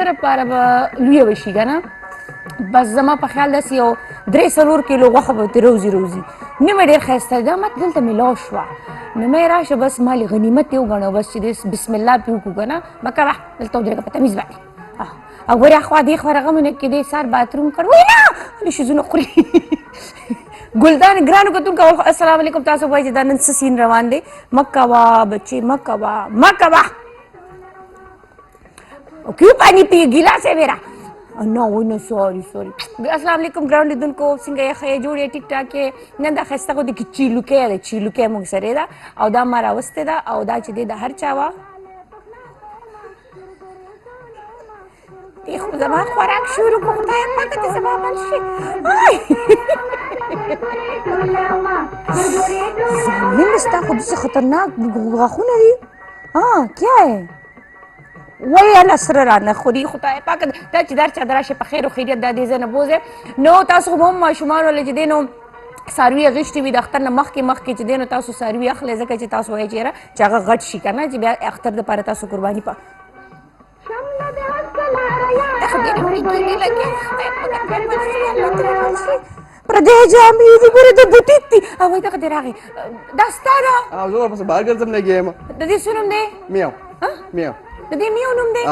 هفته لپاره به لویه وشي که نه بس زما په خیال داسې یو 3-4 کیلو غوښه به ترې روزي نیمه ډېر ښایسته دا ماته دلته میلاو شوه نو مې راشه بس ما لې غنیمت یې وګڼو بس چې بسم الله پې وکړو که نه مکه دلته ودرېږه په تمیز باندې او ګورې اخوا دې خوا رغمونه کې دې سار باتروم کړ وای نه شیزونه خوري ګلدان ګرانو کتونکو السلام علیکم تاسو وایي چې دا نن څه سین روان دی مکه وا بچې مکه وا کیوں پانی پیے ګیلاس ہے میرا نه سوري السلام علیکم ګران لیدونکو څنګه یې ښه یې جوړ یې ټیک ټاک یې نن دا ښایسته خو د کې چیلوکی دی چیلوکی موږ سره ده او دا ما راوستې ده او دا چې دی د هر چا وه دې خو زما خوراک شروع کړو خدایه پاکه دې زما بل شي ظالم ستا خو داسې خطرناک غاښونه دي کیا ہے وای الله سره رانه خوري خدای پاک دا چې در چا درشه په خیر او خیریت دا دې زنه بوزه نو تاسو هم ماشومان ولې دې نو ساروی غشتي وي د اختر نه مخکې چې دې نو تاسو ساروی اخلي ځکه چې تاسو وایي چې هغه غټ شي کنه چې بیا اختر د لپاره تاسو قرباني په پردې جامې دې ګوره د بوټیک دي او وایي دغه دې راغی دا ستا ده او زه ورپسې بهر ګرځم لګیا یم د دې څه نوم دی میو د دې میو نوم دی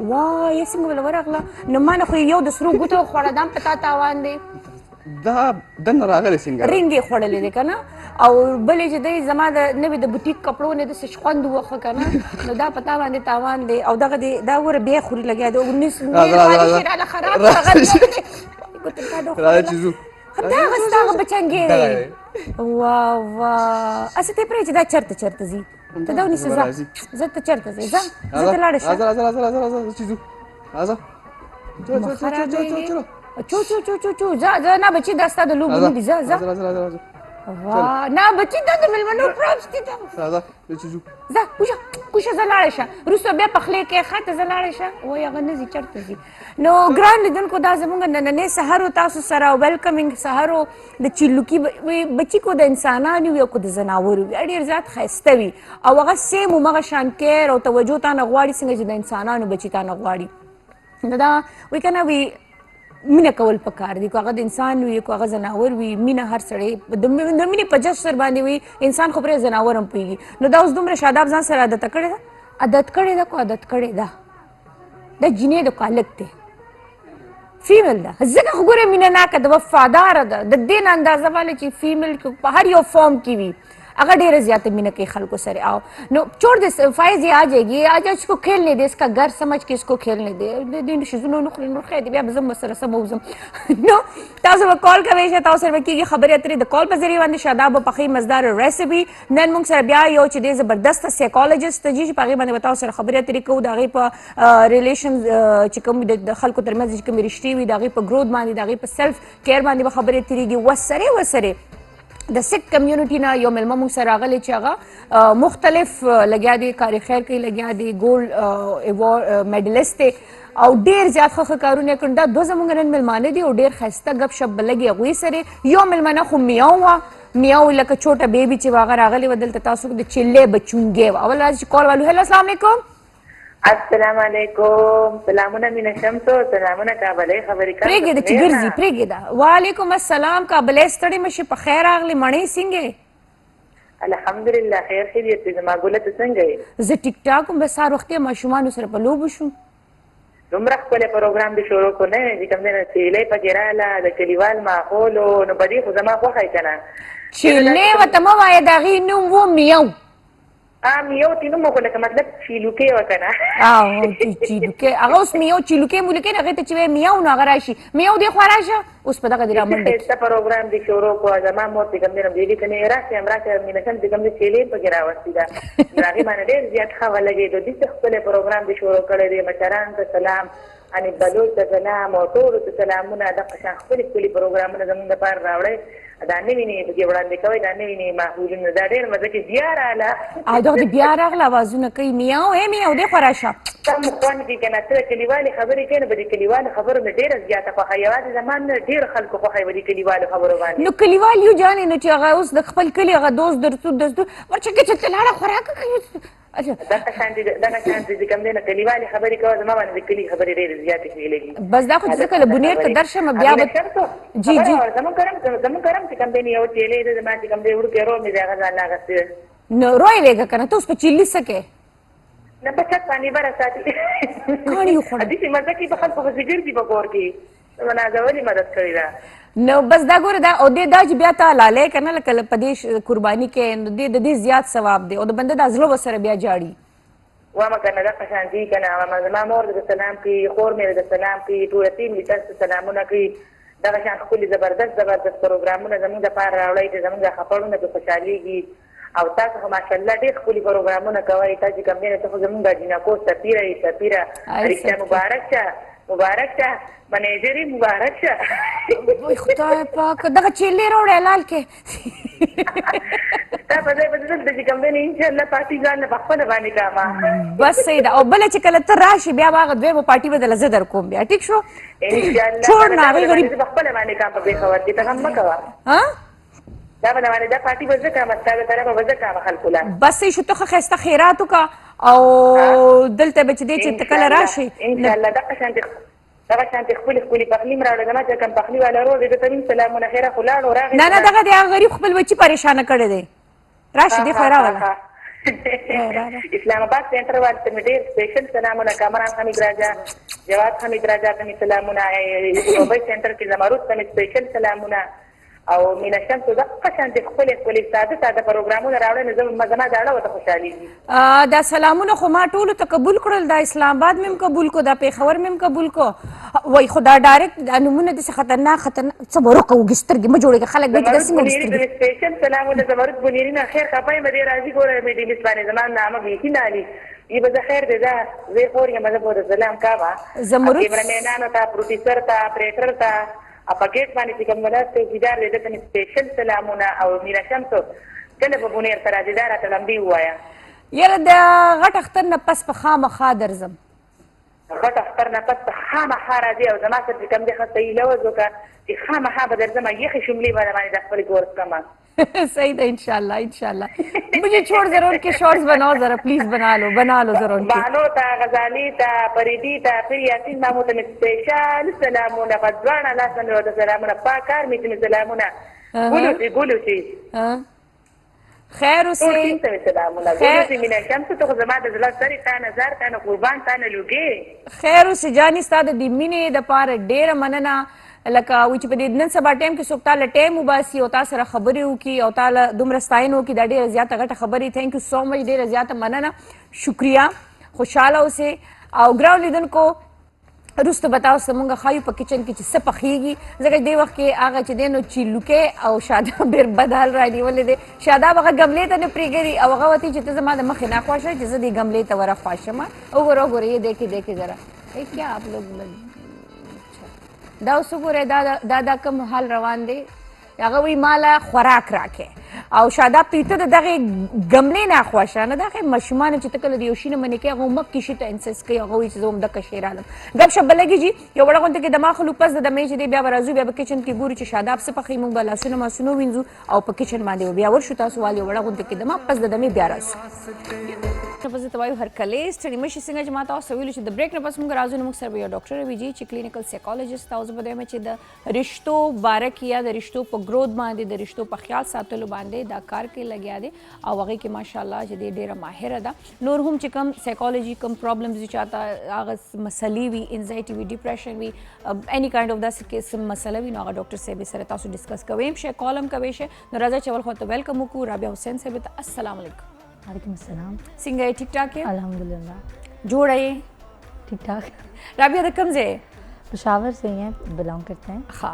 وای څنګه بله ورغله نو ما نه خو یو د سرو ګوتو خوړه دا هم په تا تاوان دی دا دننه راغلی څنګه رنګ یې خوړلی دی که نه او بلې چې دی زما د نوې د بوټیک کپړو نه داسې خوند ووښه که نه نو دا په تا باندې تاوان دی او دغه دی دا ګوره بیا خوري لګیا دی راله خراب راځه چې ځو دغه ستا هغه بچنګې دی واه هسې ته یې پرېږدې چې دا چېرته ځي ته دا ونیسه زه ته چېرته ځې ځه زه ته لاړه شه چې ځو راځه چو ځه نه بچي دا ستا د لوبو نه دي ځه نه بچي دا د مېلمنو پراپس دي ځه کوشه ځه لاړه شه وروسته بیا پخلی کوې ښه ته ځه لاړه شه وایي هغه نه ځي چېرته ځي نو ګران لیدونکو دا زموږ نننی سهر و تاسو سره ویلکمینګ سهر و د چیلوکي بچي کو د انسانانو وي او کو د زناورو وي ډېر زیات ښایسته وي او هغه سیم همغه شان کیر او توجه تا نه غواړي څنګه چې د انسانانو بچي تا نه غواړي نو دا وایي که نه وي مینه کول پکار دي که هغه د انسان وي که هغه زناور وي مینه هر سړی د مینې په جسر باندې وي انسان خو پرې زناور هم پوهېږي نو دا اوس دومره شاداب ځان سره عادت کړې ده کو عادت کړې ده دا جینۍ د کالک دی فیمیل ده ځکه خو ګوره مینه ناکه ده وفاداره ده د دې نه اندازه والی چې فیمیل په هر یو فارم کې وي اگر ډیره زیادہ مینه کوي خلکو سره آؤ نو چھوڑ دے فائز یہ آ جائے گی آج اس کو کھیلنے دے اس کا گھر سمجھ کے اس کو کھیلنے دے دین شزونو نخلی نخلی دی بیا بزم سره سموزم نو تاسو کال کوي چې تاسو سره کیږي خبرې اترې د کال په ذریعہ باندې شاداب په خې مزدار ریسپی نن موږ سره بیا یو چې د زبردست سایکولوژیست دی چې په غي باندې تاسو سره خبرې اترې کوو د غي په ریلیشن چې کوم د خلکو ترمنځ چې کوم رښتې وي د غي په گروث باندې د غي په سیلف کیر باندې خبرې اترېږي وسره د سک کمیونټي نه یو مېلمه موږ سره راغلی چې هغه مختلف لګیا دی کار خیر کوي لګیا دی ګولډ ایوارډ میډلیسټ دی او ډېر زیات ښه کارونه یې کړي دا دوه زموږ نن مېلمانه دي او ډېر ښایسته ګپ شپ به لګي هغوی سره یو مېلمانه خو میاو وه میاو لکه چوټه بیبي چې هغه راغلی و دلته تاسو د چلې بچونګې وه اول راځي چې کال والو هلو السلام علیکم السلام علیکم سلامونه مینه شمسو سلامونه کابلۍ خبرې کوم پرېږده چې ګرځي پرېږده وعلیکم السلام کابلۍ ستړې مشي په خیر راغلې مڼۍ څنګه الحمدلله خیر خیریت دی زما ګله ته څنګه یې زه ټیک ټاک وم بس سهار وختي ماشومانو سره په لوبو شوم دومره ښکلی پروګرام دې شروع کړو نه چې کوم دی نه سیلۍ پکې راغله د کلیوال ماحول نو په دې خو زما خوښه یې که نه چیلې ورته مه وایه د هغې نوم و میو میو تی نوم خو لکه مطلب چیلوکې وه که نه چیلوکې هغه اوس میو چیلوکې مولوکې نه هغې ته چې وایي میو نو هغه راشي میو دې خوا راشه اوس په دغه دې رامنډه ښایسته پروګرام دې شروع کړو زما مور چې کوم دی نو دې کنې راشي همراشه مینه شم چې کوم دی چیلې پکې راوستي ده نو هغې باندې ډېر زیات ښه ولګېدو داسې ښکلی پروګرام دې شروع کړی دی مشرانو ته سلام اني بلوچ ته سلام او ټولو ته سلامونه دغه شان ښکلي ښکلي پروګرامونه زموږ دپاره راوړئ دا نه ویني چې وړاندې کوي دا نه ویني معقولونه دا ډېر مزه کې بیا رااله او دغه بیا راغله اوازونه کوي میاو میاو دې خو راشه سم خوند دي که نه ته کلیوالې خبرې کوې نو به د کلیوالو خبرو مې ډېره زیاته خوښه یوازې زما نه ډېرو خلکو خوښه به د کلیوالو خبرو باندې نو کلیوال یو جانې نو چې هغه اوس د خپل کلي هغه دوست درسو ورچکې چې ته لاړه خوراکه کوي دغه شان دي چې کوم دی نو کلیوالې خبرې کوه زما باندې د کلي خبرې ډېرې زیاتې ښې لګي بس دا خو چې زه کله بونیر ته درشم بیا به جی جی زمونږ کرم چې کوم دی نو یو چیلې دی زما چې کوم دی وړوکی رور مې دی هغه ځان اخیستی دی نو روی ویږه که نه ته اوس په چیلي څه کوې نه په چت باندې بره ساتي کاڼي وخوړه داسې مزه کې به خلکو پسې ګرځي په کور کې نازولې مدد کړې ده نو بس دا ګوره دا او دې دا چې بیا ته لالی که نه لکه په دې قرباني کې نو دې د دې زیات ثواب دی او د بنده دا زړه ورسره بیا جاړي واما که نه دغه شان دي که نه زما مور د سلام کوي خور مې د سلام کوي ټوله ټیم مې تاسو ته سلامونه کوي دغه شان ښکلي زبردست پروګرامونه زموږ دپاره راوړئ چې زموږ خپړونه پې خوشحالېږي او تاسو خو ماشاءالله ډېر ښکلي پروګرامونه کوئ تا چې کوم دی نو ته خو زموږ جینکو سفیره یې سفیره رښتیا مبارک شه منیجر مبارک شه وای خدای پاک دغه چیلې راوړی لال کې ستا په ځای به زه دلته چې کوم دی نو انشاءالله پارټي ځان نه په خپله باندې کړم بس صحیح ده او بله چې کله ته راشي بیا به هغه دویمه پارټي به دله زه در کوم بیا ټیک شو انشاءالله زه په خپله باندې کړم په پېښور کې ته غم مه کوه دا به باندې دا پارټي به زه کړم ستا د طرفه به زه کړم خلکو له بس صحیح شو ته ښه ښایسته خیرات وکړه او دلته به چې دی چې ته کله راشي انشاءالله دغه شانتې ښکلي پخلي م راوړه زما چې کوم پخلي والا رور دی ده ته ویم سلامونه خیره خو لاړو راغی نه نه دغه دی هغه غریب خپل بچي پریشانه کړی دی راشي دی خو یې راوله اسلام آباد سینټر والے ته مې ډېر سپیشل سلامونه کامران حمید راجا جواد حمید راجا ته مې سلامونه دوبۍ سینټر کې زمرود ته مې سپیشل سلامونه او مینا شمس دغه شانتې ښکلي ساده پروګرامونه راوړی نو زما زړه ورته خوشحالېږي دا سلامونه خو ما ټولو ته قبول کړل دا اسلام آباد مې هم قبول کو دا پېښور مې هم قبول کو وای خو دا ډایرکټ نومونه داسې خطرناک څه به ورکه وږي سترګې مه جوړېږه خلک به دې داسې وږي سترګې سپیشل سلامونه زمرد بنیري نه خیر خفه یم ډېر راضي ګوره مې ډیلیس باندې زما نامه بیخي نه علي ای به زه خیر دی زه یې خور یم زه به ورته سلام کومه زمرد کیمرامینانو ته پروډیوسر ته اپریټر ته په ګیټ باندې چې کوم ولایت څوکیدار دی ده ته مې سپیشل سلامونه او مینا شمسو کله به بونیر ته راځې دا راته لمبې ووایه یاره د غټ اختر نه پس په خامخا درځم غټ اختر نه پس په خامخا راځي او زما سره چې کوم دی ښه صحیح لوز وکړه چې خامخا به درځم یخې شملې به باندې د خپل کورس کړم صحیح ده انشاءاللہ مجھے چھوڑ ضرور کے شارٹس بناؤ ذرا پلیز بنا لو ضرور بانو تا غزالی تا پریدی تا پھر یاسین مامو ته سپیشل سلامونه غدوانا لاسن ورته سلامونه پاکار می ته سلامونه ګولو شي خیر اوسې سلامونه ګولو شي مینا شمس ته زما د زړه سری تا نظر تا نه قربان تا نه لوګي خیر اوسې جاني ستا د دې مینې دپاره ډېره مننه لکه وایي چې په دې نن سبا ټایم کې څوک تا له ټایم وباسي او تا سره خبرې وکړي او تا له دومره ستاینه وکړي دا ډېره زیاته غټه خبرې تھینک یو سو مچ ډېره زیاته مننه شکریه خوشحاله اوسئ او ګران لیدونکو وروسته به تاسو مونږ ښایو په کچن کې چې څه پخېږي ځکه دې وخت کې هغه چې دی نو چیلوکې او شاداب ډېر بد حال رانیولی دی شاداب هغه ګملې ته نه پرېږدي او هغه وتې چې ته زما د مخې نه خوښه چې زه دې ګملې ته ورخواشم وګوره یې دیکھې ذرا کیا آپ لوگ دا اوس وګورئ دا کوم حال روان دی هغه وایي ماله خوراک راکې او شاداب ته ته د دغې ګملې نه خوښه نه دغه ماشومانو چې ته کله د یو شي نه منې کوي هغه مکې شي ته انسس کوي هغه وایي چې زه همدغه شی رالم ګپ شپ به لګېږي یو وړه غونډه کې دماغ خلو پس د دمې چې دی بیا به راځو بیا به کچن کې ګورو چې شاداب څه پخوي موږ به لاسونه ماسونه ووینځو او په کچن باندې به بیا ورشو تاسو وال یو وړه غونډه کې دماغ پس د دمې بیا راځو پس ته وایو هرکلی ستړي مه شي څنګه چې ما تاسو ویلو چې د بریک نه پس موږ راځو نو موږ سره به یو ډاکټر روي چې کلینیکل سایکالوجسټ او زه به دویم چې د رشتو باره کې یا د رشتو په ګروت باندې د رشتو په خیال ساتلو باندې دا کار کې لګیا دی او هغې کې ماشاءالله چې دی ډېره ماهره ده نور هم چې کوم سایکالوجي کوم پرابلمز وي چاته هغه مسلې وي انزایټي وي ډپریشن وي اني کاینډ اف داسې قسم مسله وي نو هغه ډاکټر صاحب سره تاسو ډسکس کوئ شي کال هم کوئ شي نو راځئ چې اول خو ته ویلکم وکړو رابعه حسین صاحب ته السلام علیکم वालेकुम अस्सलाम څنګه یې ټیک ټاک یې अल्हम्दुलिल्लाह جوړه یې ठीक ठाक رابعه د کوم ځای पेशावर से ही हैं बिलोंग करते हैं ها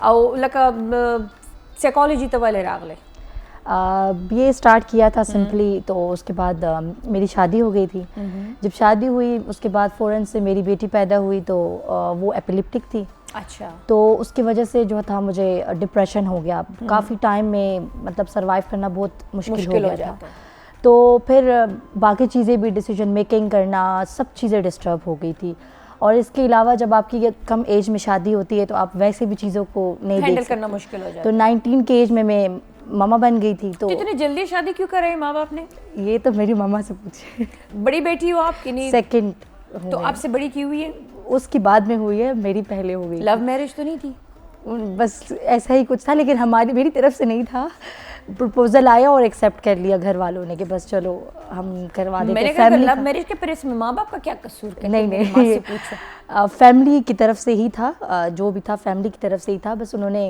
او لکه سایکالوجي ته ولې راغله ये स्टार्ट किया था सिंपली तो उसके बाद मेरी शादी हो गई थी जब शादी हुई उसके बाद फ़ौरन से मेरी बेटी पैदा हुई तो वो एपिलिप्टिक थी अच्छा। तो उसकी वजह से जो था मुझे डिप्रेशन हो गया, काफ़ी टाइम में मतलब सरवाइव करना बहुत मुश्किल हो गया था। तो फिर बाकी चीज़ें भी, डिसीजन मेकिंग करना, सब चीज़ें डिस्टर्ब हो गई थी। और इसके अलावा जब आपकी कम एज में शादी होती है तो आप वैसे भी चीज़ों को नहीं हैंडल देख करना सकते। मुश्किल हो जाता तो 19 के एज में मैं मामा बन गई थी। तो इतनी जल्दी शादी क्यों कराई माँ बाप ने? ये तो मेरी मामा से पूछे। बड़ी बेटी हो आप कि नहीं? सेकंड तो आपसे बड़ी की हुई है? उसकी बाद में हुई है, मेरी पहले हो गई। लव मैरिज तो नहीं थी? बस ऐसा ही कुछ था, लेकिन मेरी तरफ से नहीं था। प्रपोजल आया और एक्सेप्ट कर लिया घर वालों ने कि बस चलो हम करवा देते। मैंने कहा लव मैरिज के पर इसमें माँ बाप का क्या कसूर? नहीं, फैमिली की तरफ से ही था, जो भी था फैमिली की तरफ से ही था। बस उन्होंने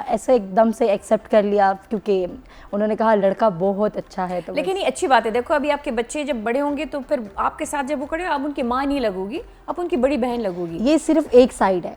ऐसे एकदम से एक्सेप्ट कर लिया क्योंकि उन्होंने कहा लड़का बहुत अच्छा है। तो लेकिन ये अच्छी बात है। देखो अभी आपके बच्चे जब बड़े होंगे तो फिर आपके साथ जब वो खड़े, आप उनकी माँ नहीं लगोगी, आप उनकी बड़ी बहन लगोगी। ये सिर्फ एक साइड है,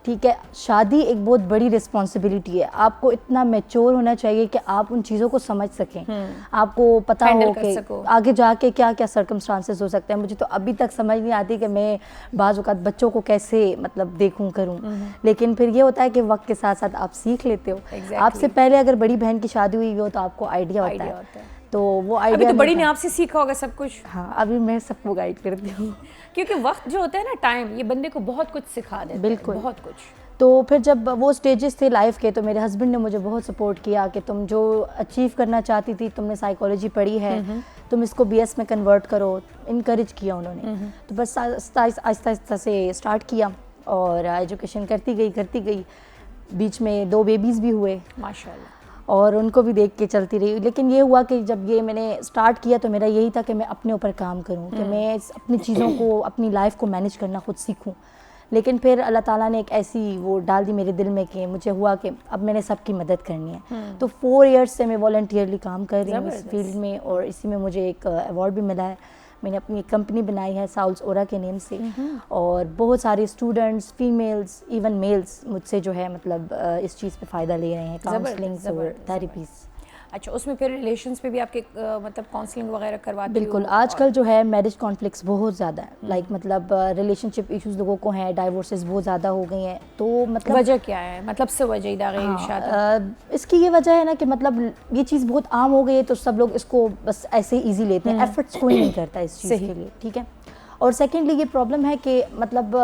ठीक है। शादी एक बहुत बड़ी रिस्पॉन्सिबिलिटी है। आपको इतना मैच्योर होना चाहिए कि आप उन चीज़ों को समझ सकें, आपको पता हो कि आगे जाके क्या क्या सर्कमस्टांसेस हो सकते हैं। मुझे तो अभी तक समझ नहीं आती कि मैं बाज़ औक़ात बच्चों को कैसे मतलब देखूं करूं, लेकिन फिर ये होता है कि वक्त के साथ साथ आप सीख लेते हो। आपसे पहले अगर बड़ी बहन की शादी हुई हो तो आपको आइडिया होता है। तो वो आइडिया तो बड़ी ने आपसे सीखा होगा सब कुछ। हाँ, अभी मैं सबको गाइड करती हूँ क्योंकि वक्त जो होता है ना, टाइम, ये बंदे को बहुत कुछ सिखा देता है। बिल्कुल, बहुत कुछ। तो फिर जब वो स्टेजेस थे लाइफ के, तो मेरे हस्बैंड ने मुझे बहुत सपोर्ट किया कि तुम जो अचीव करना चाहती थी, तुमने साइकोलॉजी पढ़ी है, तुम इसको बीएस में कन्वर्ट करो, इनकरेज किया उन्होंने। तो बस आहिस्ता आहिस्ता से स्टार्ट किया और एजुकेशन करती गई। बीच में 2 बेबीज़ भी हुए माशाल्लाह, और उनको भी देख के चलती रही। लेकिन ये हुआ कि जब ये मैंने स्टार्ट किया तो मेरा यही था कि मैं अपने ऊपर काम करूं, कि मैं अपनी चीज़ों को, अपनी लाइफ को मैनेज करना खुद सीखूं। लेकिन फिर अल्लाह ताला ने एक ऐसी वो डाल दी मेरे दिल में कि मुझे हुआ कि अब मैंने सबकी मदद करनी है। तो 4 इयर्स से मैं वॉलंटियरली काम कर रही हूँ इस फील्ड में, और इसी में मुझे एक अवार्ड भी मिला है। मैंने अपनी एक कंपनी बनाई है साउल्स ओरा के नेम से, और बहुत सारे स्टूडेंट्स, फीमेल्स, इवन मेल्स मुझसे जो है मतलब इस चीज़ पे फ़ायदा ले रहे हैं, काउंसलिंग और थेरेपीज़। अच्छा, उसमें फिर रिलेशंस पे भी आपके मतलब काउंसलिंग वगैरह करवाती हो? बिल्कुल। आजकल जो है मैरिज कॉन्फ्लिक्ट्स बहुत ज़्यादा है, लाइक मतलब रिलेशनशिप इश्यूज लोगों को हैं, डाइवोर्सेस बहुत ज़्यादा हो गई हैं। तो मतलब वजह क्या है, मतलब से वजह इसकी ये वजह है ना कि मतलब ये चीज़ बहुत आम हो गई है, तो सब लोग इसको बस ऐसे ईजी लेते हैं, एफर्ट्स कोई नहीं करता इस चीज़ के लिए, ठीक है। और सेकेंडली ये प्रॉब्लम है कि मतलब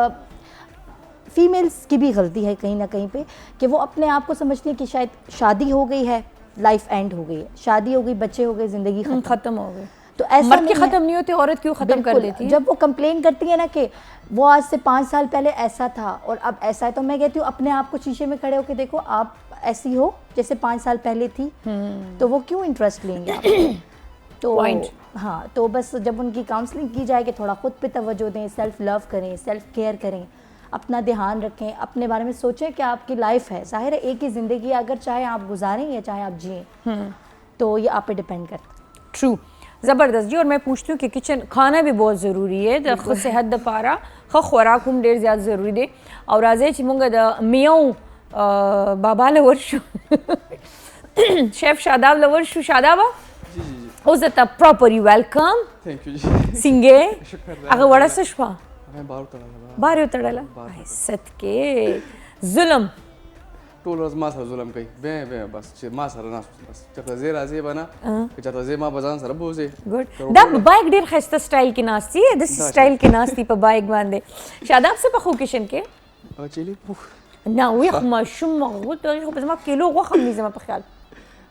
फीमेल्स की भी गलती है कहीं ना कहीं पे, कि वो अपने आप को समझती है कि शायद शादी हो गई है, लाइफ एंड हो गई है, शादी हो गई, बच्चे हो गए, जिंदगी खत्म हो गई। तो ऐसा मर्द की खत्म नहीं होती, औरत क्यों खत्म कर देती है? जब वो कंप्लेन करती है ना कि वो आज से 5 साल पहले ऐसा था और अब ऐसा है, तो मैं कहती हूँ अपने आप को शीशे में खड़े होकर देखो, आप ऐसी हो जैसे 5 साल पहले थी। तो वो क्यों इंटरेस्ट लेंगे आप? तो हाँ, तो बस जब उनकी काउंसलिंग की जाए कि थोड़ा खुद पे तवज्जो दें, सेल्फ लव करें, सेल्फ केयर करें, अपना ध्यान रखें, अपने बारे में सोचें कि आपकी लाइफ है, जाहिर है एक ही ज़िंदगी, अगर चाहे आप गुजारें या चाहे आप जिएं, तो ये आप पे डिपेंड करता है। ट्रू, ज़बरदस्त जी। और मैं पूछती हूँ कि किचन खाना भी बहुत ज़रूरी है, खुद सेहत द पारा खुराक हम ढेर ज़्यादा ज़रूरी दे। और आज चिमुंगा द मियाँ बाबा लवर्शु शेफ शादाब लवर्शु शादाबा was it a proper welcome? Thank you जी। सिंगे अगर वड़ा सशवा मैं बाहर उतरला सदके जुल्म टोल मा सर जुलम कई बे बस मा सर ना बस जब जेरा जे बना जब जे मा बजान सर बोसे गुड द बाइक डेर खस्ता स्टाइल की नास्ती है, दिस स्टाइल की नास्ती पे बाइक बांधे शादाब से पखो किचन के चली ना वيخ ما شم غوت تاريخ بس ما كيلو وخم زي ما بخيال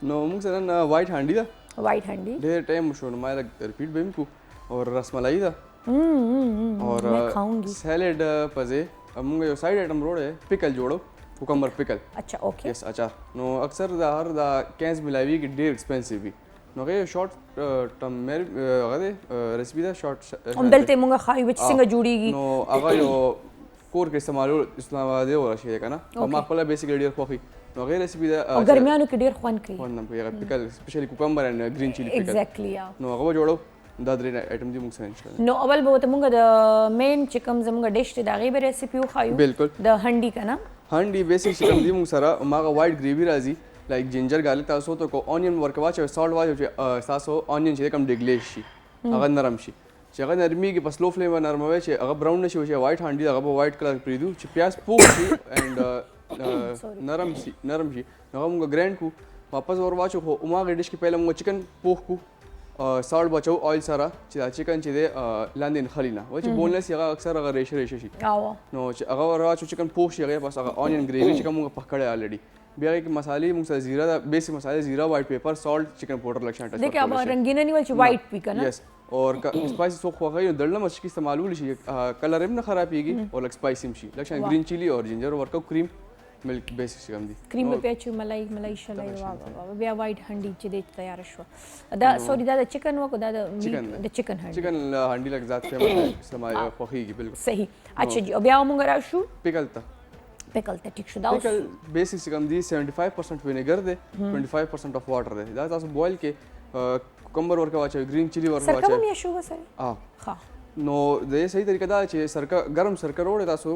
नो مثلا وايت هاندي ده वाइट हैंडी ढेर टाइम शो मैं रिपीट बेम को और रसमलाई था और मैं खाऊंगी सैलेड पजे अब मुंगे जो साइड आइटम रोड है पिकल जोड़ो कुकम्बर पिकल अच्छा ओके यस अचार नो अक्सर द हर द कैंस मिलावी की डेर एक्सपेंसिव भी नो के शॉर्ट टर्म मेरे अगले रेसिपी दा शॉर्ट हम दलते मुंगा खाई विच सिंगा जुड़ीगी नो अगर यो कोर के इस्तेमाल इस्लामाबाद हो रहा है ना और माकला बेसिक रेडियर कॉफी नो के रेसिपी दा और गर्मियां के डेर ख्वान की वन नंबर ये pickle specially cucumber and green chilli pickle exactly या नो अगर जोड़ो दादरी आइटम दी मुंगा इंशाल्लाह नो अवल बहुत मुंगा द मेन चिकन जमुंगा डिश दा गई रेसिपी खायो बिल्कुल द हंडी का ना हंडी बेसिक चिकन दी मुंगा सारा मागा वाइट ग्रेवी राजी लाइक जिंजर गार्लिक तासो तो को onion work watch salt watch सासो ऑनियन छे कम डिग्लेश शी अगर नरम शी چې هغه نرمي کې په سلو فلیم باندې نرموي چې هغه براون نشي چې وایټ هانډي هغه په وایټ کلر پریدو چې پیاز پوخ شي اینڈ نرم شي هغه موږ ګرینډ کو واپس ور واچو خو اوماغه ډیش کې پهله موږ چکن پوخ کو سالټ بچو آیل سره چې دا چکن چې دی لاندې خلینا و چې بونلس هغه اکثر هغه ریشه شي نو چې هغه ور واچو چکن پوخ شي هغه پس هغه اونین گریوی چې موږ پکړې الریډي بیا کې مصالې موږ سره زیرا بیسک مصالې زیرا وایټ پیپر سالټ چکن پاؤډر لکشن ټچ देखिए अब रंगीना नहीं वाली वाइट भी का ना यस और स्पाइसी सो خوغه دړنه مچ کې استعمالول شي کلر هم نه خرابېږي او لک سپایسی هم شي لکشن گرین چili اور جنجر ورکو کریم ملک بیسک څنګه دي کریم په چو ملای شلای وا بیا وایټ هانډي چې دې تیار شو دا سوري دا چکن وکړه دا د چکن هانډي چکن هانډي لک ذات فیمس استعمال خوخيږي بالکل صحیح اچھا جی بیا موږ راشو پیکل ته ټیک شو دا پیکل بیسک څنګه دي 75% وینیګر دی 25% اف واټر دی دا تاسو بوایل کې کوکمبر ورکه واچوي گرین چili ورکه واچوي سرکه مې شو وسره ها نو د صحیح طریقه دا چې سرکه ګرم سرکه وروړي تاسو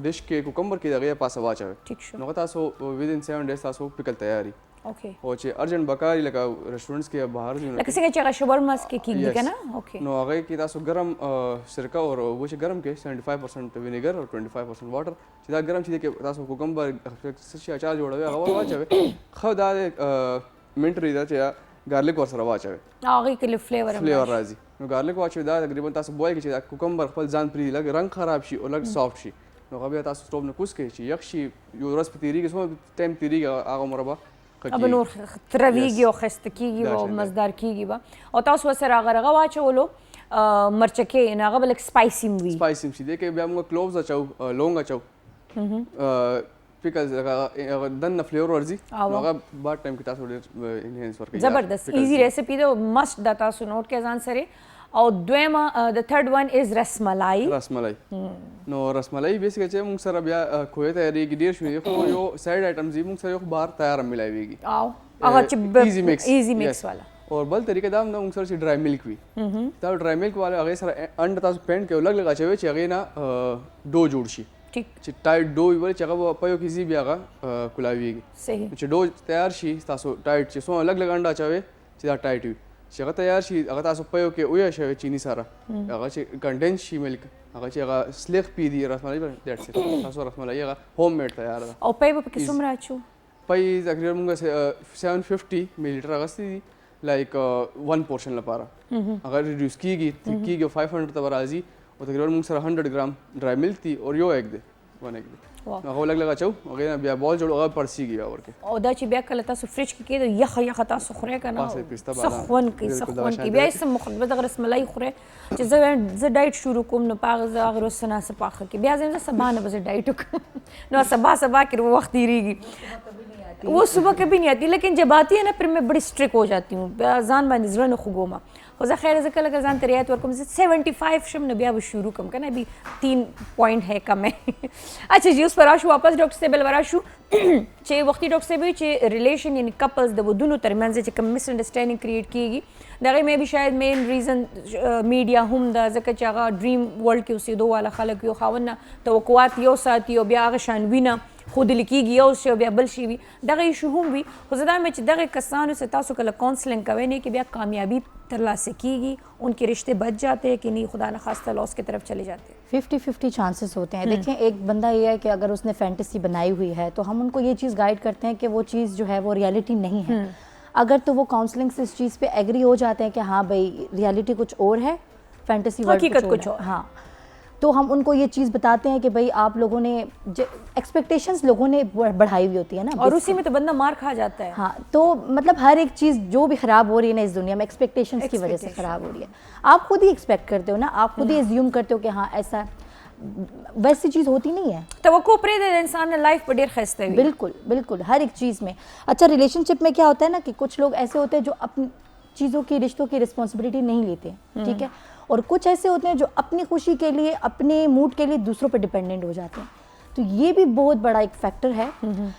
ډیش کې کوکمبر کې دغه پاسه واچوي ٹھیک شو نو تاسو within 7 days تاسو پیکل تیاری اوکے او چې ارجنٹ بکاری لکه ریسټورانټس کې بهر ځینو لکه څنګه چې هغه شاورما کې کیږي کنه اوکے نو هغه کې تاسو ګرم سرکه او و چې ګرم کې 75% وینیګر او 25% واټر چې دا ګرم چې کې تاسو کوکمبر څه اچار جوړوي هغه واچوي خو دا منټری دا چې ګارلیک ور سره واچوي هغه کې فلیور راځي نو ګارلیک واچوي دا تقریبا تاسو بوایل کې چې کوکمبر خپل ځان پری لګ رنگ خراب شي او لګ سافټ شي نو هغه بیا تاسو سټوب نه کوس کې چې یخ شي یو ورځ په تیریږي سم ټایم تیریږي هغه مربع اب نور ترویږي او خسته کیږي او مزدار کیږي با او تاسو سره هغه غواچولو مرچکه نه هغه بل سپایسی وي سپایسی شي دغه بیا موږ کلووز اچو لونګ اچو پیکل هغه دنه فلیور ورزي هغه با ټایم کې تاسو ډیر انهانس ورکړي زبردست ایزی ریسپی دا مست دا تاسو نوٹ کې ځان سره او دویمه د تھرد ون از رسملای نو رسملای بیسیکلی چې موږ سره بیا کوی تیاری کې ډیر شوې خو یو سایډ آیټم زی موږ سره یو بار تیار ملایويږي او هغه چې ایزی مکس والا اور بل طریقه دا موږ سره چې ډرای ملک وي دا ډرای ملک والا هغه سره انډ تاسو پینټ کې لګ لګا چوي چې هغه نه ډو جوړ شي ٹھیک چې ټایټ ډو وي چې هغه په یو کې زی بیا هغه کولاويږي صحیح چې ډو تیار شي تاسو ټایټ چې سو لګ لګ انډا چوي چې دا ټایټ وي چې هغه تیار شي هغه تاسو په یو کې ویا شوی چینی سره هغه چې کنډنس شي ملک هغه چې هغه سلیخ پی دی رسملای دیټس اټ تاسو رسملای هغه هوم میډ تیار ده او پای په کې څومره اچو پای تقریبا موږ 750 ملی لیټر غستی دي لایک 1 پورشن لپاره اگر ریډیوس کیږي 500 ته راځي او تقریبا موږ سره 100 ګرام ډرای ملک دی او یو ایگ دی ون ایگ دی هغه لګ لګا چاو هغه بیا بال جوړ هغه پرسیږي بیا ورکه او دا چې بیا کله تاسو فریج کې کېدو یخ تاسو خوري کنه سخون کې بیا سم مخبه د رسملای خوري چې زه ډایټ شروع کوم نو پاغه زه هغه سنا سپاخه کې بیا زه سبانه بس ډایټ نو سبا کې وخت دیریږي वो सुबह कभी नहीं आती लेकिन जब आती है ना फिर मैं बड़ी स्ट्रिक हो जाती हूँ ځان باندې زړه نه خوګوما خو زه خیر ځکه لکه ځان تریات ورکوم 75 شم نه بیا به شروع کوم کنه ابي 3 پوینټ ہے کم ہے اچھا جی اوس پر راشو واپس ډاکټر صاحب وراشو چې وختي ډاکټر صاحب چې ریلیشن یعنی کپلز د ودونو ترمنځ چې کوم مس انډرستانډینګ کریټ کیږي دغه مې به شاید مین ریزن میډیا هم دا ځکه چې هغه ډریم ورلد کې اوسېدو والا خلک یو خاوند توقعات یو ساتي او بیا هغه شان وینه خود لیکيږي یو شی بیا بل شی وي دغه ایشو هم وي خو زه دا مې چې دغه کسانو سره تاسو کله کاؤنسلنګ کوئ نه کې بیا کامیابی ترلاسه کیږي उनके रिश्ते बच जाते हैं कि नहीं खुदा न खास्ता लॉस की तरफ चले जाते हैं 50-50 चांसेस होते हैं देखिए एक बंदा ये है कि अगर उसने फैंटेसी बनाई हुई है तो हम उनको ये चीज़ गाइड करते हैं कि वो चीज़ जो है वो रियलिटी नहीं है अगर तो वो काउंसलिंग से इस चीज़ पे एग्री हो जाते हैं कि हाँ भाई रियलिटी कुछ और है फैंटेसी वर्ल्ड कुछ और हाँ तो हम उनको ये चीज़ बताते हैं कि भाई आप लोगों ने एक्सपेक्टेशंस लोगों ने बढ़ाई हुई होती है ना और उसी में तो बंदा मार खा जाता है हाँ तो मतलब हर एक चीज़ जो भी ख़राब हो रही है ना इस दुनिया में एक्सपेक्टेशंस की वजह से ख़राब हो रही है आप खुद ही एक्सपेक्ट करते हो ना आप खुद ही एज्यूम करते हो कि हाँ ऐसा वैसी चीज़ होती नहीं है तवक्को प्रे दे इंसान ने लाइफ पर डेर खस्ते हुई बिल्कुल बिल्कुल हर एक चीज़ में अच्छा रिलेशनशिप में क्या होता है ना कि कुछ लोग ऐसे होते हैं जो अपनी चीज़ों की रिश्तों की रिस्पॉन्सिबिलिटी नहीं लेते ठीक है और कुछ ऐसे होते हैं जो अपनी खुशी के लिए अपने मूड के लिए दूसरों पर डिपेंडेंट हो जाते हैं तो ये भी बहुत बड़ा एक फैक्टर है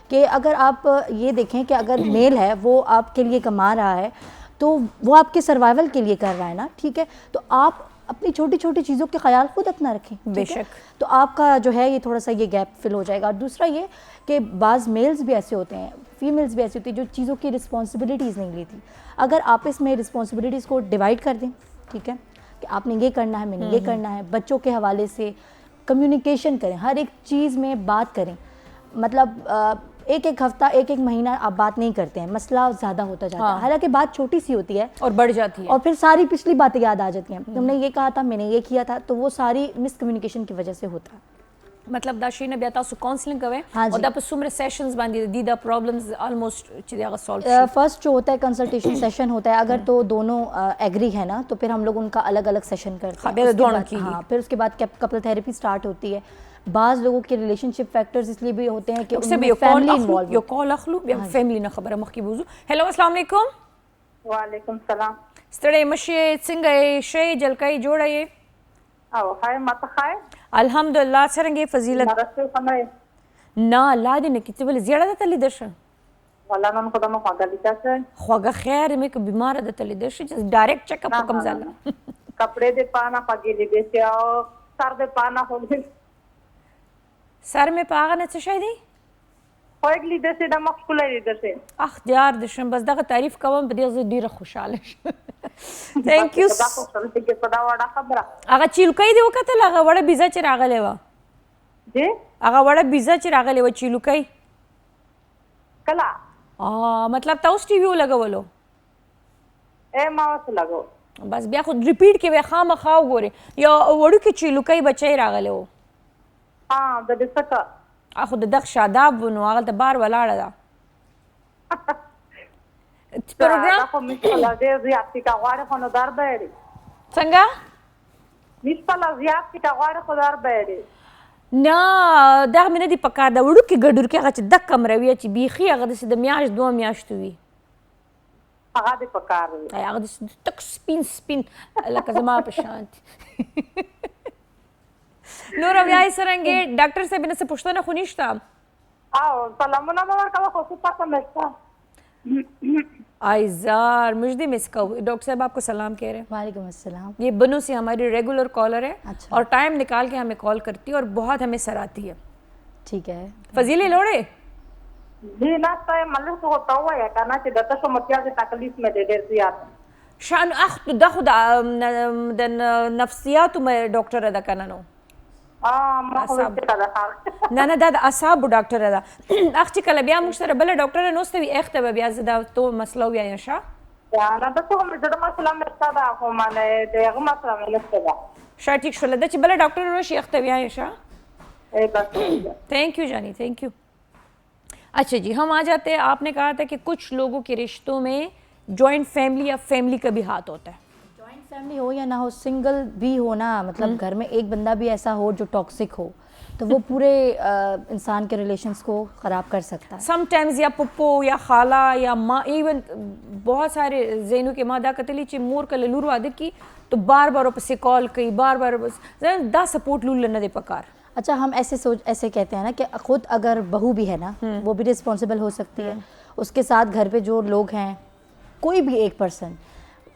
कि अगर आप ये देखें कि अगर मेल है वो आपके लिए कमा रहा है तो वो आपके सर्वाइवल के लिए कर रहा है ना ठीक है तो आप अपनी छोटी छोटी चीज़ों के ख्याल खुद अपना रखें बेशक तो आपका जो है ये थोड़ा सा ये गैप फिल हो जाएगा और दूसरा ये कि बाज़ मेल्स भी ऐसे होते हैं फीमेल्स भी ऐसी होती है जो चीज़ों की रिस्पॉन्सिबिलिटीज़ नहीं लेती अगर आप इसमें रिस्पॉन्सिबिलिटीज़ को डिवाइड कर दें ठीक है कि आपने ये करना है, मैंने ये करना है। बच्चों के हवाले से कम्युनिकेशन करें, हर एक चीज़ में बात करें। मतलब एक एक हफ्ता, एक एक महीना आप बात नहीं करते हैं, मसला ज़्यादा होता जाता है। हालांकि बात छोटी सी होती है और बढ़ जाती है, और फिर सारी पिछली बातें याद आ जाती हैं। तुमने ये कहा था, मैंने ये किया था, तो वो सारी मिसकम्युनिकेशन की वजह से होता है। मतलब दा शीना बिया तासु काउंसलिंग कवे हाँ और जी। दा पर सुमरे सेशंस बांधी दी दा प्रॉब्लम्स ऑलमोस्ट चिदिया सॉल्व। फर्स्ट जो होता है कंसल्टेशन सेशन होता है, अगर तो दोनों एग्री है ना, तो फिर हम लोग उनका अलग अलग सेशन करते हाँ, हैं। उसके दोनों बाद- की। हाँ, फिर उसके बाद कपल थेरेपी स्टार्ट होती है। बाज़ लोगों के रिलेशनशिप फैक्टर्स इसलिए भी होते हैं कि उनसे उनमें भी फैमिली यो इन्वॉल्व कॉल अखलू या फैमिली ना खबर मखकी बुजू। हेलो अस्सलाम वालेकुम। वालेकुम सलाम। स्तड़े मशे सिंगे शे जलकाई जोड़े او خیر ماته خیر अल्हम्दुलिल्लाह सरंगे फजीलत مرسته خنای ना अल्लाह दे ने कितबल जियाड़ा दा तली दर्श ولا نن خدامه خواږه تاسو خوغه خیر में को बीमार दा तली दर्श डायरेक्ट चेकअप कम जाला कपड़े दे पाना पगेले देसे او सर दे पाना होगी सर में पागा न शायदी होगली देसे د मस्कुलरी देसे اخ دیار دشم بس دغه تعریف کوم په دې ډیره خوشاله ثانک یو دا خو سره کې صدا وړه خبره هغه چیلوکای دی وکتل هغه وړه بيزا چې راغلی و جی هغه وړه بيزا چې راغلی و چیلوکای کلا مطلب تاسو ټي وی لګولو اے ما وس لګو بس بیا خو ریپیټ کې به خامخا وګوري یا وړو کې چیلوکای بچی راغلی و ها د دې څه اخو د دغ شاداب نو هغه د بار ولاړه ده پروګرام خو مشکل دی زیاتی کا غواړي خو نو در به دی څنګه مشکل زیاتی کا غواړي خو در به دی نه دا مې نه دی پکار دا وړو کې ګډور کې هغه چې د کمروي چې بیخي هغه د میاشت دوه میاشتو وي هغه دې پکار دی هغه د تک سپین لکه زما په شانت نور بیا یې څرنګه ډاکټر صاحب نه څه پوښتنه خو نشته او سلامونه مې ورکوه خو څه پته نشته आइजार मुझे मिस को डॉक्टर साहब आपको सलाम कह रहे हैं। वालेकुम अस्सलाम। ये बनू से हमारी रेगुलर कॉलर है। अच्छा। और टाइम निकाल के हमें कॉल करती है और बहुत हमें सराहती है। ठीक है। फजीले लोड़े जी ना तो मतलब तो होता हुआ है कहना कि दत्ता को मतिया से तकलीफ में दे देती है शान अख दा खुदा नफ्सियात में डॉक्टर अदा करना नो نه نه دا د اعصابو ډاکټر ده اخ چې کله بیا موږ سره بل ډاکټر نو ستوي اخته بیا زدا تو مسله ویا یشا یا نه د څه هم د مسله مسته دا خو معنی دغه مسله مسته دا شا ٹھیک شول د چې بل ډاکټر نو شي اخته ویا یشا اے بس थैंक यू जानी थैंक यू। अच्छा जी हम आ जाते हैं। आपने कहा था कि कुछ लोगों के रिश्तों में जॉइंट फैमिली या फैमिली का भी हाथ होता है। फैमिली हो या ना हो, सिंगल भी हो ना, मतलब घर में एक बंदा भी ऐसा हो जो टॉक्सिक हो तो वो पूरे इंसान के रिलेशंस को ख़राब कर सकता है। समटाइम्स या पप्पो या खाला या माँ, इवन बहुत सारे जैनों के माँ दा कतली ची मोर का लूर वादे की तो बार बार से कॉल कई बार बार बस दा सपोर्ट लूल न दे पकार। अच्छा हम ऐसे कहते हैं ना कि खुद अगर बहू भी है ना वो भी रिस्पॉन्सिबल हो सकती है, उसके साथ घर पे जो लोग हैं कोई भी एक पर्सन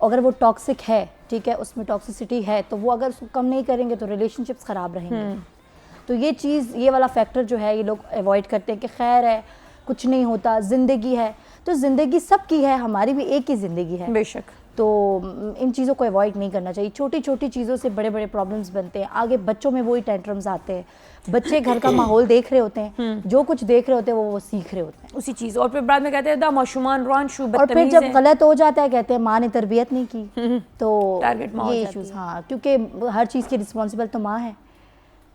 अगर वो टॉक्सिक है, ठीक है, उसमें टॉक्सिसिटी है तो वो अगर उसको कम नहीं करेंगे तो रिलेशनशिप्स ख़राब रहेंगे। तो ये चीज़, ये वाला फैक्टर जो है ये लोग अवॉइड करते हैं कि खैर है, कुछ नहीं होता, ज़िंदगी है। तो ज़िंदगी सबकी है, हमारी भी एक ही ज़िंदगी है बेशक। तो इन चीज़ों को अवॉइड नहीं करना चाहिए। छोटी छोटी चीज़ों से बड़े बड़े प्रॉब्लम्स बनते हैं। आगे बच्चों में वही टेंट्रम्स आते हैं, बच्चे घर का माहौल देख रहे होते हैं, जो कुछ देख रहे होते हैं वो सीख रहे होते हैं उसी चीज़। और फिर बाद में कहते हैं दा माशुमान रानशु और फिर बदतमीज जब है। गलत हो जाता है कहते हैं माँ ने तरबियत नहीं की तो टारगेट माँ हो ये जाती इश्यूज, है। हाँ, क्योंकि हर चीज़ की रिस्पॉन्सिबल तो माँ है,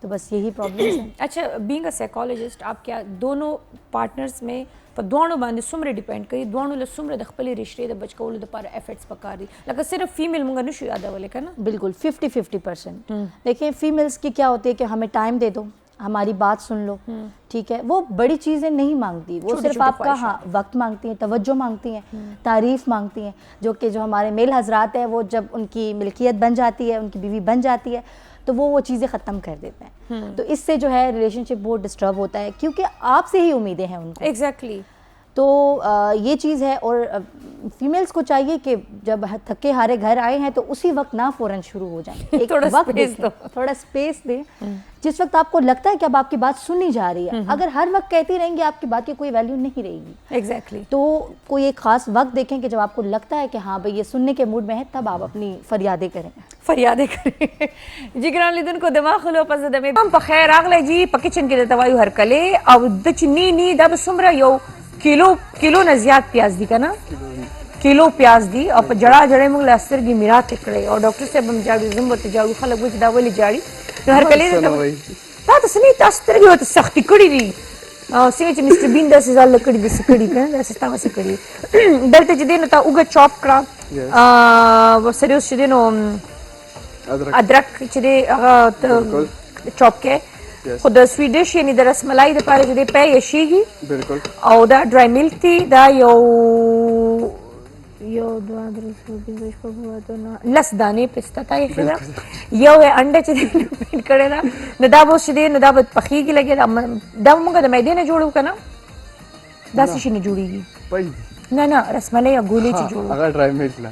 तो बस यही प्रॉब्लम्स हैं। अच्छा बीइंग अ साइकोलॉजिस्ट आप क्या दोनों पार्टनर्स में पर दोनों बांधे सुमरे डिपेंड करी दोनों ले सुमरे द खपली रिश्ते द बचकौल द पर एफर्ट्स पकारी लगा सिर्फ फीमेल मुंगा नशु याद वाले का ना बिल्कुल 50-50%। देखिए फीमेल्स की क्या होती है कि हमें टाइम दे दो, हमारी बात सुन लो, ठीक है, वो बड़ी चीज़ें नहीं मांगती, वो सिर्फ आपका हाँ वक्त मांगती हैं, तवज्जो मांगती हैं, तारीफ़ मांगती हैं। जो हमारे मेल हजरात हैं वो जब उनकी मिल्कियत बन जाती है, उनकी बीवी बन जाती है तो वो चीज़ें ख़त्म कर देते हैं। तो इससे जो है रिलेशनशिप बहुत डिस्टर्ब होता है क्योंकि आपसे ही उम्मीदें हैं उनको। एग्जैक्टली। तो ये चीज़ है। और फीमेल्स को चाहिए कि जब थके हारे घर आए हैं तो उसी वक्त ना फ़ौरन शुरू हो जाए, एक थोड़ा वक्त स्पेस दें, थोड़ा स्पेस दें। जिस वक्त आपको लगता है कि अब आपकी बात सुनी जा रही है, अगर हर वक्त कहती रहेंगे आपकी बात की कोई वैल्यू नहीं रहेगी। एग्जैक्टली। तो कोई एक खास वक्त देखें कि जब आपको लगता है कि हाँ भाई ये सुनने के मूड में है, तब आप अपनी फरियादें करें। फरियादें करें जी। ग्रान लिदन को दिमाग खलो पसंद में हम पखैर आगले जी प किचन के दवाई हर कले अब दचनी नी दब सुमरा यो किलो न ज्यादा प्याज दी का ना किलो प्याज दी और जड़ा जड़े मुंग लस्तर की मिरा तिकड़े और डॉक्टर से हम जाड़ू जुम्बत जाड़ू खलक बुझ दावली जाड़ी तो हर कले ता तो सनी तस्तर की तो सख्ती कड़ी दी सिंह मिस्टर बीन 10,000 लकड़ी दी सिकड़ी पे 10,000 सिकड़ी दलते जदे न ता उगा चॉप करा वो serios चदे नो अदरक चदे चॉप के खुद स्वीडिश यानी द रसमलाई द पारे जदे पे यशीगी बिल्कुल और दा ड्राई मिल्क थी दा यो दो लस दाने पिस्ता था ये फिर यो है अंडे चदे पेंट करे ना नदाबो चदे नदाबत पखी की लगे दा मुंगा द मैदे ने जोड़ू कना दासी ने जोड़ीगी पई ना रसमलाई या गोली ची जोड़ू अगर ड्राई मिल्क ला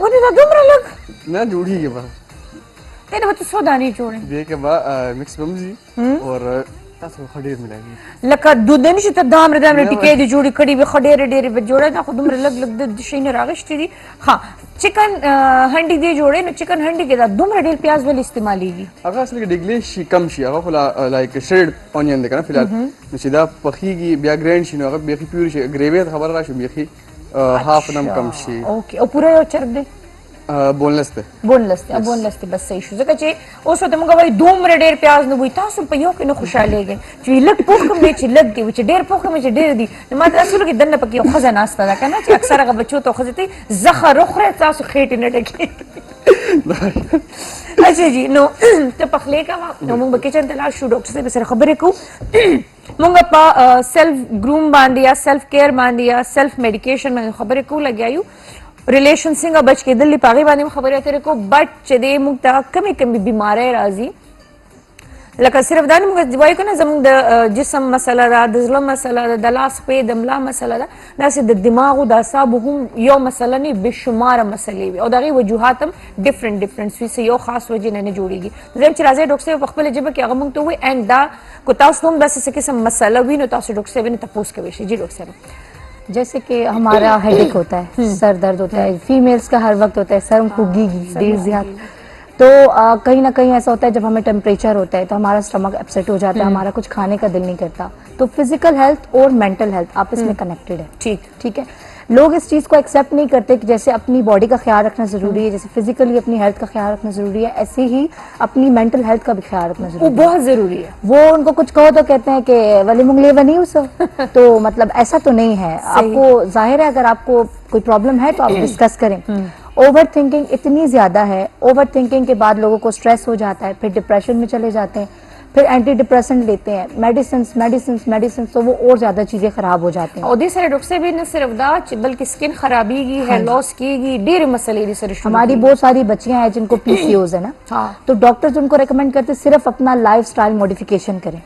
वो ने दुमरा लग ना जोड़ी के बा तेरे बत सो दाने जोड़े दे के बा मिक्स बमजी और तासो खडीर मिलाएगी लका दूधन shi ta damre टिके दी जोड़ी कड़ी भी खडेरे डेरे बे जोड़ा ना खुद दुमरा लग द शैन रागश्ती दी हां चिकन हंडी दे जोड़े न चिकन हंडी के दा दुमरा डेर प्याज वाली इस्तेमालीगी अगर असली डिग्ली शी कम शी अगर फला लाइक श्रेड ऑनियन देखना फिलहाल नशीदा पखीगी बिया ग्रैंड शी नो अगर बेखी प्यूर शी ग्रेवी खबर राशु बेखी हाफ नम कम शी ओके और पूरा यो चरब दे बोनलेस थे बस सही शुजा कचे ओस वक्त मुगा भाई दूम रेडेर प्याज न बुई तासु पयो के न खुशाले गे ची लग पोख में ची लग दी ची डेर पोख में ची डेर दी नमात असुल के दन्न पकी खजा नास्ता दा कना ची अक्सर का बच्चों तो खजती जखर रुखरे तासु खेट न टके अच्छा जी नो तो पखले का नो मुंग किचन तलाश शू डॉक्टर से बसर खबरें को मुंगा पा सेल्फ ग्रूम बांधिया सेल्फ केयर बांधिया सेल्फ मेडिकेशन में खबरें को लग आयु रिलेशन सिंगा बच के दिल्ली पागी बानी में खबर है तेरे को बट चदे मुक्ता कमी कमी बीमार है राजी लका सिर्फ दानी मुग दवाई को ना जमुंग द जिस्म मसला दा दजला मसला दा दलास पे दमला मसला दा नासे द दिमाग दा साबुहुम यो मसला ने बेशुमार मसले और दागी वजूहातम डिफरेंट स्वी से यो खास वजह ने जोड़ीगी जब चराजे डॉक्टर से पखपले जब के अगमंग तो हुए एंड दा को तासुम बस से किस्म मसला भी न तासु डॉक्टर से भी न तपोस के विषय जी डॉक्टर साहब जैसे कि हमारा हेडेक होता है, सर दर्द होता है, फीमेल्स का हर वक्त होता है, सर खुगी देर ज्यादा, तो कहीं ना कहीं ऐसा होता है जब हमें टेम्परेचर होता है तो हमारा स्टमक अपसेट हो जाता है, हमारा कुछ खाने का दिल नहीं करता। तो फिजिकल हेल्थ और मेंटल हेल्थ आपस में कनेक्टेड है। ठीक है, लोग इस चीज़ को एक्सेप्ट नहीं करते कि जैसे अपनी बॉडी का ख्याल रखना ज़रूरी है, जैसे फिजिकली अपनी हेल्थ का ख्याल रखना ज़रूरी है, ऐसे ही अपनी मेंटल हेल्थ का भी ख्याल रखना ज़रूरी है। वो बहुत ज़रूरी है। वो उनको कुछ कहो तो कहते हैं कि वली मुंगले बनी उस तो मतलब ऐसा तो नहीं है। आपको जाहिर है अगर आपको कोई प्रॉब्लम है तो आप डिस्कस करें। ओवर थिंकिंग इतनी ज़्यादा है, ओवर थिंकिंग के बाद लोगों को स्ट्रेस हो जाता है, फिर डिप्रेशन में चले जाते हैं, फिर एंटी डिप्रेसेंट लेते हैं, मेडिसिन, तो वो और ज्यादा चीजें खराब हो जाती हैं। और सारे डॉक्टर से भी न सिर्फ दाच बल्कि स्किन खराबी की है, लॉस की ढेर मसले सर। हमारी बहुत सारी बच्चियां हैं जिनको पीसीओज है ना, तो डॉक्टर्स उनको रेकमेंड करते सिर्फ अपना लाइफस्टाइल मॉडिफिकेशन करें,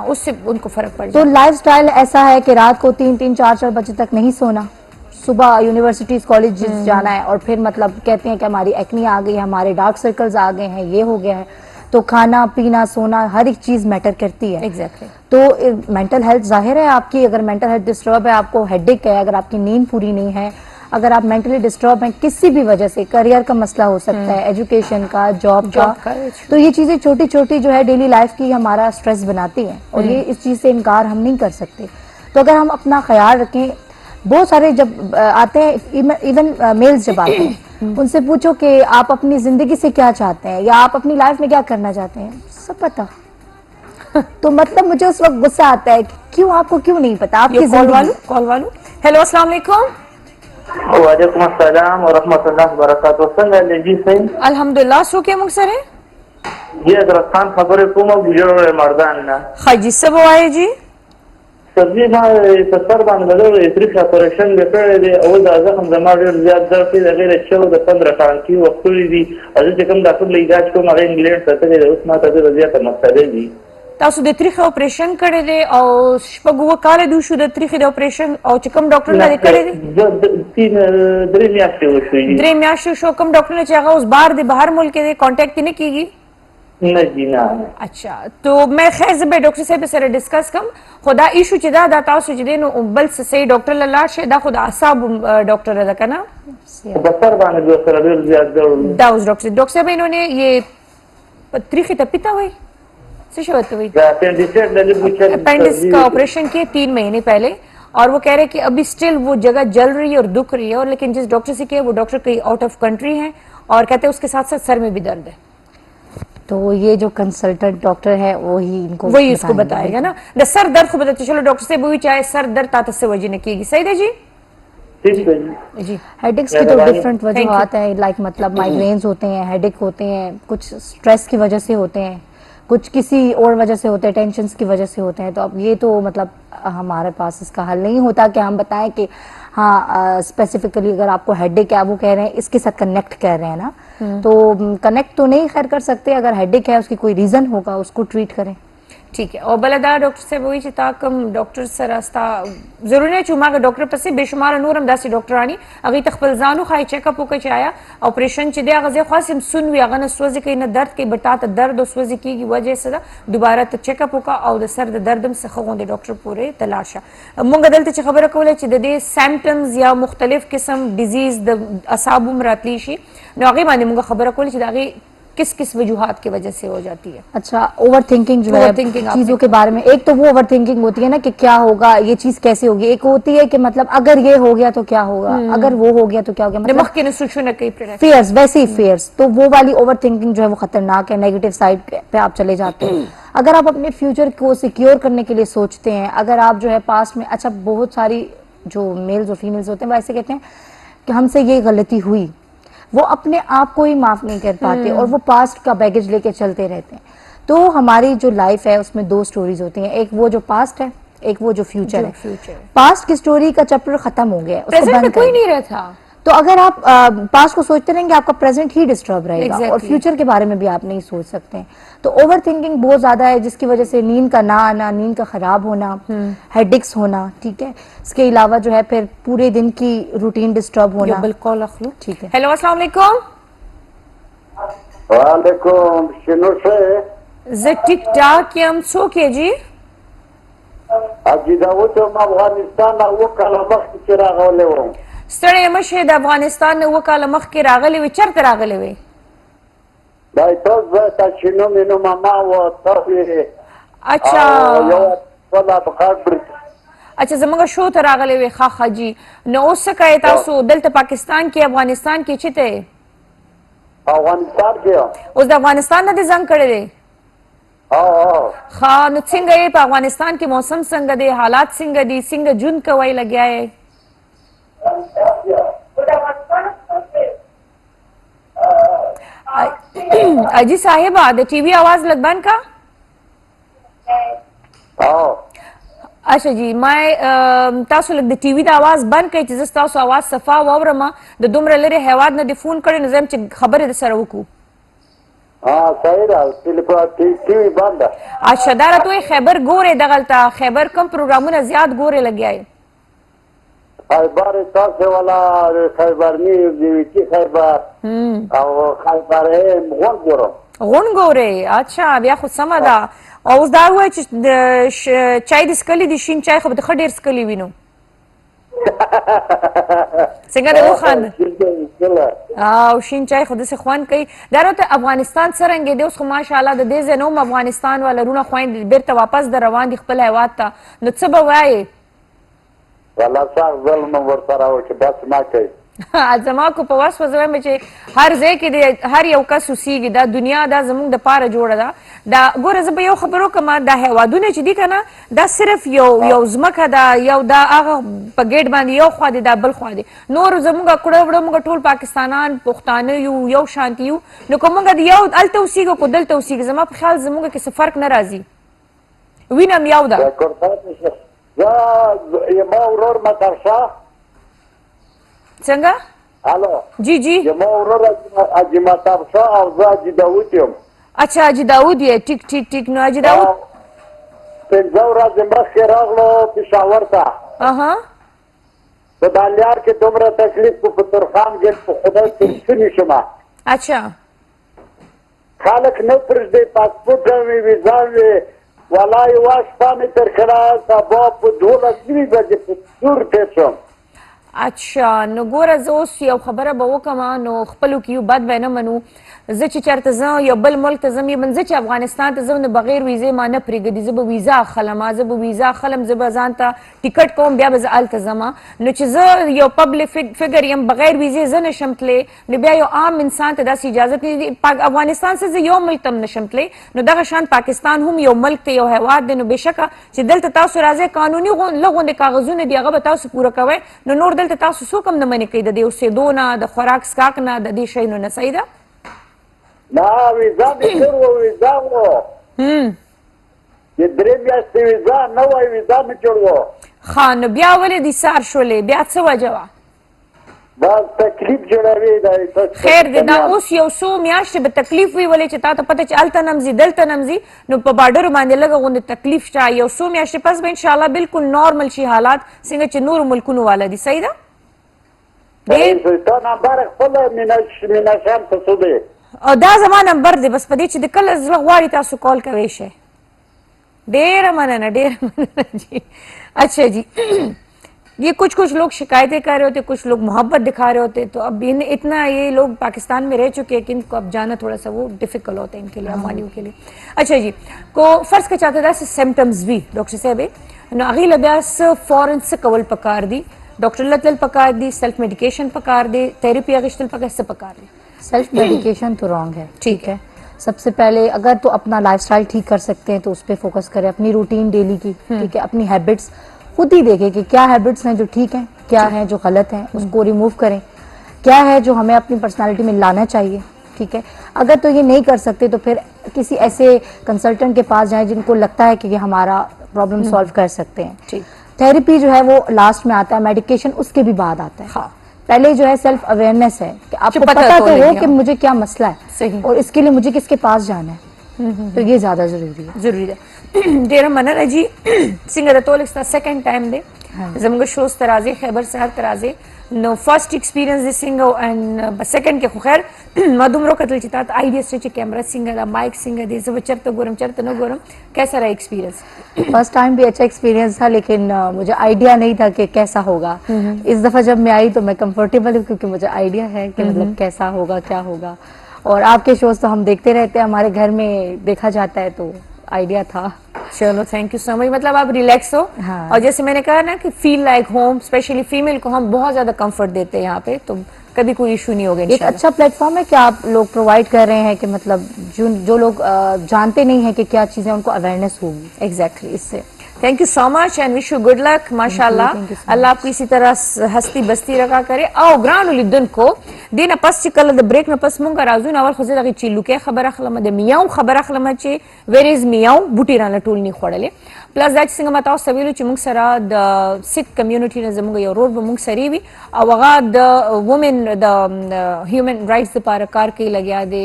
उससे उनको फर्क पड़ जाए। तो लाइफस्टाइल ऐसा है कि रात को 3-3, 4-4 बजे तक नहीं सोना, सुबह यूनिवर्सिटीज कॉलेज जाना है, और फिर मतलब कहते हैं कि हमारी एक्नी आ गई है, हमारे डार्क सर्कल्स आ गए हैं, ये हो गया है। तो खाना पीना सोना हर एक चीज मैटर करती है। एग्जैक्टली। तो मेंटल हेल्थ जाहिर है आपकी, अगर मेंटल हेल्थ डिस्टर्ब है, आपको हेडेक है, अगर आपकी नींद पूरी नहीं है, अगर आप मेंटली डिस्टर्ब हैं किसी भी वजह से, करियर का मसला हो सकता है, एजुकेशन का, जॉब का, तो ये चीजें छोटी छोटी जो है डेली लाइफ की हमारा स्ट्रेस बनाती है, और ये इस चीज से इनकार हम नहीं कर सकते। तो अगर हम अपना ख्याल रखें, बहुत सारे जब आते हैं, इवन मेल्स जब आते हैं, उनसे पूछो कि आप अपनी जिंदगी से क्या चाहते हैं या आप अपनी लाइफ में क्या करना चाहते हैं, सब पता। तो मतलब मुझे उस वक्त गुस्सा आता है, क्यों आपको क्यों नहीं पता? आपकी कॉल वालू। हेलो, अस्सलाम वालेकुम। वालेकुम अस्सलाम व रहमतुल्लाहि व बरकातहू। संग जी सही अल्हम्दुलिल्लाह। सो के मुख सरे ये अदरखान खबर को गुजर मर्दान ना हाजी सब आए जी सब्जी मा सफर बांधलो इतरिक ऑपरेशन बेकर दे अवल जखम जमा ज्यादा दर से लगे अच्छे द 15 साल की वक्त ली दी अजय कम दाखिल इलाज को मारे इंग्लैंड करते थे उसमें तब वजह का मसला जी تاسو د تریخ اپریشن کړی دی او شپږ اووه کاله دي وشو د تریخې د اپریشن او چې کوم ډاکټر نه دی کړی دی 3 میاشتې وشوې 3 میاشتې شو کوم ډاکټر نه چې هغه اوس بهر دی بهر ملک دی کانټیکټ نه کیږي نه جی نه اچھا تو میں خیر زه به ډاکټر صاحب سره ډسکس کوم خدا ایشو چې دا تاسو چې دی نو بل څه صحیح ډاکټر له لاړ شئ دا خو د اعصاب ډاکټر ده که نه په سر باندې دوه سره ډېر زیات درد دا اوس ډاکټر صاحب انہوں نے یہ تریخی تپیتا ہوئی څه شو ته وی اپینڈکس کا آپریشن کیے 3 مہینے پہلے اور وہ کہہ رہے کہ ابھی سٹل وہ جگہ جل رہی ہے اور دکھ رہی ہے اور لیکن جس ڈاکٹر سے کیا وہ ڈاکٹر کہیں آؤٹ آف کنٹری ہیں اور کہتے ہیں اس کے ساتھ ساتھ سر میں بھی درد ہے تو یہ جو کنسلٹنٹ ڈاکٹر ہے وہی اس کو بتائے گا نا دا سر درد کو بتاتے چلو ڈاکٹر سے وہی چاہے سر درد تاتا سے وجہ نے کی گی صحیح ہے جی جی ہیڈیکس کی تو ڈفرینٹ وجوہات ہیں لائک مطلب مائیگرینز ہوتے ہیں ہیڈیک ہوتے ہیں کچھ اسٹریس کی وجہ سے ہوتے ہیں کچھ کسی اور وجہ سے ہوتے ہیں ٹینشنز کی وجہ سے ہوتے ہیں تو اب یہ تو مطلب ہمارے پاس اس کا حل نہیں ہوتا کہ ہم بتائیں کہ ہاں اسپیسیفکلی اگر آپ کو ہیڈیک ہے وہ کہہ رہے ہیں اس کے ساتھ کنیکٹ کہہ رہے ہیں نا تو کنیکٹ تو نہیں خیر کر سکتے اگر ہیڈیک ہے اس کی کوئی ریزن ہوگا اس کو ٹریٹ کریں ٹھیک ہے او بل دا ډاکټر صاحب وایي چې تا کوم ډاکټر سره ستا ضروري نه چې ماګه ډاکټر پسې بېشماره نور هم داسې ډاکټراني هغوی ته خپل ځان وښایي چیک اپ وکړي چې آیا اپریشن چې دی هغه ځای خاص هم سون وي هغه نه سوځي کوي نه درد کوي بټ تا ته درد او سوځي کېږي وجه یې څه ده دوباره ته چیک اپ وکړه او د سر د درد هم څه ښه غوندې ډاکټر پورې ته لاړ شه مونږ دلته چې خبره کوله چې د دې سیمپټمز یا مختلف قسم ډیزیز د اعصابو هم راتلی شي نو هغې باندې مونږ خبره کوله چې د هغې کس کس وجوہات کی وجہ سے ہو جاتی ہے اچھا اوور تھنکنگ جو ہے چیزوں کے بارے میں ایک تو وہ اوور تھنکنگ ہوتی ہے نا کہ کیا ہوگا یہ چیز کیسے ہوگی ایک ہوتی ہے کہ مطلب اگر یہ ہو گیا تو کیا ہوگا اگر وہ ہو گیا تو کیا ہوگا مطلب فیئرز ویسے ہی فیئرز تو وہ والی اوور تھنکنگ جو ہے وہ خطرناک ہے نیگیٹو سائڈ پہ آپ چلے جاتے ہیں اگر آپ اپنے فیوچر کو سیکیور کرنے کے لیے سوچتے ہیں اگر آپ جو ہے پاسٹ میں اچھا بہت ساری جو میلز اور فیمیلز ہوتے ہیں وہ ایسے کہتے ہیں کہ ہم سے یہ غلطی ہوئی وہ اپنے آپ کو ہی معاف نہیں کر پاتے اور وہ پاسٹ کا بیگیج لے کے چلتے رہتے ہیں تو ہماری جو لائف ہے اس میں 2 سٹوریز ہوتی ہیں ایک وہ جو پاسٹ ہے ایک وہ جو فیوچر ہے پاسٹ کی سٹوری کا چیپٹر ختم ہو گیا پریزنٹ میں کوئی نہیں رہتا تو اگر آپ پاسٹ کو سوچتے رہیں گے آپ کا پریزنٹ ہی ڈسٹرب رہے گا اور فیوچر کے بارے میں بھی آپ نہیں سوچ سکتے ہیں تو اوور تھنکنگ بہت زیادہ ہے جس کی وجہ سے نیند کا نہ آنا نیند کا خراب ہونا ہیڈیکس ہونا ٹھیک ہے اس کے علاوہ جو ہے پھر پورے دن کی روٹین ڈسٹرب ہونا بالکل اخلو ٹھیک ہے ہیلو السلام علیکم وعلیکم شنو شه زه ټیک ټاک یم څوک یې جی حاجي داود افغانستان نه وکاله مخکې چې راغلی وم ستړی یم شه د افغانستان نه 2 کاله مخکې راغلی وي چېرته راغلی وي دا تاسو ته چې نوم یې نوم ما و تاسو اچھا یو ولا بخار اچھا زمونږ شو ته راغلی وي ښه ښه جي نو اوس څه کوئ تاسو دلته پاکستان کې افغانستان کې چېرته افغانستان کې اوس د افغانستان نه دې زنګ کړی دی ښه نو څنګه یې په افغانستان کې موسم څنګه دی حالات څنګه دي څنګه ژوند کوئ لګیا یې اجی صاحبہ د ٹی وی آواز لگ بند کا اچھا جی ما تاسو لګ د ټي وي د आवाज بند کړئ چې زه تاسو आवाज صفا واورم د دومره لري هیواد نه دی فون کړی نو زم چې خبرې د سره وکړو صحیح ده ټلیفون ټي وي بند اچھا دا راته خبر ګورې دغلته خبر کم پروګرامونه زیات ګورې لګیای خیبر تاسو والا خیبر نیوز دی خیبر او خیبر غون ګورې اچھا بیا خو سمه ده او اوس دا وایي چې چای دې څکلی دي شین چای خو به ته ښه ډېر څکلی وینو څنګه دې وخاند او شین چای خو داسې خوند کوي دا راته افغانستان څرنګه دی اوس خو ماشاءالله د دې ځای نه هم افغانستان والا رونه خویندې بیرته واپس د روان دي خپل هیواد ته نو څه به وایې والله سخت ظلم ورسره وکړي بس ما کوي زما کو په وس وزویم چې هر ځای کې دی هر یو کس اوسیږي دا دنیا دا زموږ د پاره جوړه ده دا ګوره زه به یو خبر وکړم دا هیوادونه چې دي که نه دا صرف یو ځمکه ده یو دا هغه په ګیټ باندې یو خوا دی دا بل خوا دی نور زموږ کړه وړه موږ ټول پاکستانان پښتانه یو شانتي یو نو که موږ د یو هلته اوسیږو که دلته اوسیږي زما په خیال زموږ کې څه فرق نه راځي وینم یو ده زه ما ورور مدرسه څنګه الو جی جی زما ورور حاجي مطب شاه او زه حاجي داود یم اچھا حاجي داود یې ټیک ټیک ټیک نو حاجي داود پنځه ورځې مخکې راغلو پېښور ته اها په دالیار کې دومره تکلیف په ترخان ګل په خدای ترسونی شمه اچھا خلک نه پرېږدي پاسپورټ وي ویزا وي والله یوه شپه مې تر کړه سبا په 12 نیمې بجې په سور تېر شوم اچھا نو ګوره زه اوس یو خبره به وکړم نو خپلو کې یو بد به نه منو زه چې چېرته ځم یو بل ملک ته ځم یمن زه چې افغانستان ته ځم نو بغیر ویزې ما نه پرېږدي زه به ویزا اخلم زه به ویزا اخلم زه به ځان ته ټیکټ کوم بیا به زه هلته ځم نو چې زه یو پبلک فګر یم بغیر ویزې زه نشم تللی نو بیا یو عام انسان ته داسې اجازت نه دي افغانستان څخه زه یو ملک ته هم نشم تللی نو دغه شان پاکستان هم یو ملک ته یو هیواد دی نو بېشکه چې دلته تاسو راځئ قانوني لغوندې کاغذونه دي هغه به تاسو پوره کوئ نو نور دلته تاسو څوک هم نه منې کوي د دې اوسېدو نه د خوراک څښاک نه د دې شیانو نه صحیح ده نه ویزا مې کړ و ویزا و چې 3 میاشتې ویزا نه وای ویزا مې جوړ و ښه نو بیا ولې دې سار شولې بیا څه وجه وه بس تکلیف جوړوي خیر دی دا اوس یو څو میاشتې به تکلیف وي ولې چې تا ته پته چې هلته نه ځي دلته نه ځي نو په باډرو باندې لږه غوندې تکلیف شته یو څو میاشتې پس به انشاءالله بالکل نارمل شي حالات څنګه چې نورو ملکونو والا دي صحیح ده تا نمبر خپل مینا شام ته څو دی او دا زما نمبر دی بس په دې چې د کله زړه غواړي تاسو کال کوی شئ ډېره مننه ډېره مننه جی اچھا جی یہ کچھ لوگ شکایتیں کر رہے ہوتے کچھ لوگ محبت دکھا رہے ہوتے تو اب اتنا یہ لوگ پاکستان میں رہ چکے ہیں کہ ان کو اب جانا تھوڑا سا وہ ڈیفیکلٹ ہوتا ہے ان کے لیے افغانیوں کے لیے اچھا جی کو فرض کا چاہتا تھا سمپٹمز بھی ڈاکٹر صاحب نو اغي لباس فورن سے کول پکار دی ڈاکٹر لتل پکار دی سیلف میڈیکیشن پکار دی تھیراپی اغشتل پکار سے پکار دی सेल्फ मेडिकेशन तो रॉन्ग है ठीक है सबसे पहले अगर तो अपना लाइफस्टाइल ठीक कर सकते हैं तो उस पर फोकस करें अपनी रूटीन डेली की ठीक है अपनी हैबिट्स खुद ही देखें कि क्या हैबिट्स हैं जो ठीक हैं क्या हैं जो गलत हैं उसको रिमूव करें क्या है जो हमें अपनी पर्सनालिटी में लाना चाहिए ठीक है अगर तो ये नहीं कर सकते तो फिर किसी ऐसे कंसल्टेंट के पास जाएं जिनको लगता है कि ये हमारा प्रॉब्लम सॉल्व कर सकते हैं थेरेपी जो है वो लास्ट में आता है मेडिकेशन उसके भी बाद आता है पहले जो है सेल्फ अवेयरनेस है कि आपको पता तो हो कि मुझे क्या मसला है और इसके लिए मुझे किसके पास जाना है तो ये ज्यादा जरूरी है ډیره مننه جی څنګه د تولک ستا سیکنډ ټایم دی زموږ شوز ته راځې خیبر سهار ته راځې نو فرست ایکسپیرینس دې څنګه و اینډ سیکنډ کې خو خیر ما دومره کتل چې تا ته آئیډیا شته چې کیمرا څنګه ده مایک څنګه دی زه به چېرته ګورم چېرته نه ګورم کیسا رہا ایکسپیرینس फर्स्ट टाइम भी अच्छा एक्सपीरियंस था लेकिन मुझे आइडिया नहीं था कि कैसा होगा इस दफ़ा जब मैं आई तो मैं कंफर्टेबल हूँ क्योंकि मुझे आइडिया है कि मतलब कैसा होगा क्या होगा और आपके शोज तो हम देखते रहते हैं हमारे घर में देखा जाता है तो आइडिया था चलो थैंक यू सो मच मतलब आप रिलैक्स हो और जैसे मैंने कहा ना कि feel like home specially female को हम बहुत ज्यादा कंफर्ट देते हैं यहाँ पे तो कभी कोई इशू नहीं होगा एक अच्छा प्लेटफॉर्म है कि आप लोग प्रोवाइड कर रहे हैं कि मतलब जो लोग जानते नहीं है कि क्या चीजें उनको अवेयरनेस होगी एग्जैक्टली इससे thank you so much and wish you good luck माशाल्लाह अल्लाह आपको इसी तरह हस्ती बस्ती रखा करे او ګرانو لیدونکو دینه پس چې کله د بریک نه پس مونږ راځو نو اول خو زه دغه چیلوکې خبر اخلم د میاو خبر اخلم چې ویر از میاو بوټي رانه ټول نه خوړلې پلس دا چې څنګه ما تاسو ویلو چې مونږ سره د سیک کمیونټي نه زموږ یو رول به مونږ سره وي او هغه د وومن د هیومن رائټس لپاره کار کوي لګیا دی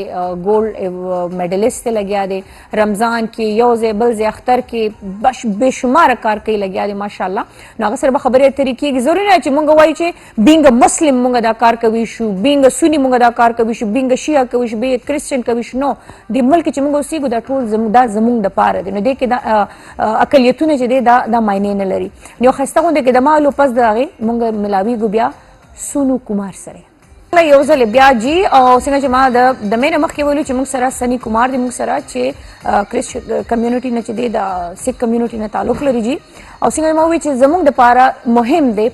ګولډ میډلیسټ لګیا دی رمضان کې یو ځای بل ځای اختر کې بشمار کار کوي لګیا دی ماشاءالله نو هغه سره به خبرې اترې کېږي ضروري نه چې مونږ وایو چې بینګ مسلم مونږ دا کار کوي شو بینګ سنی مونږ دا کار کوي شو بینګ شیعه کوي شو بینګ کرسچن کوي شو نو د ملک چې مونږ اوسېږو دا ټول زموږ د پاره دی نو دې کې دا اقلیتونه چې دی دا معنی نه لري یو ښایسته غونډه کې د مالو پس د هغې مونږ ملاویږو بیا سونو کمار سره یو ځل بیا جی او څنګه چې ما د مینه مخکې ویلو چې موږ سره سنی کمار دی موږ سره چې کرسچن کمیونټي نه چې دی د سیک کمیونټي نه تعلق لري جی او څنګه ما وی چې زموږ د پاره مهم دی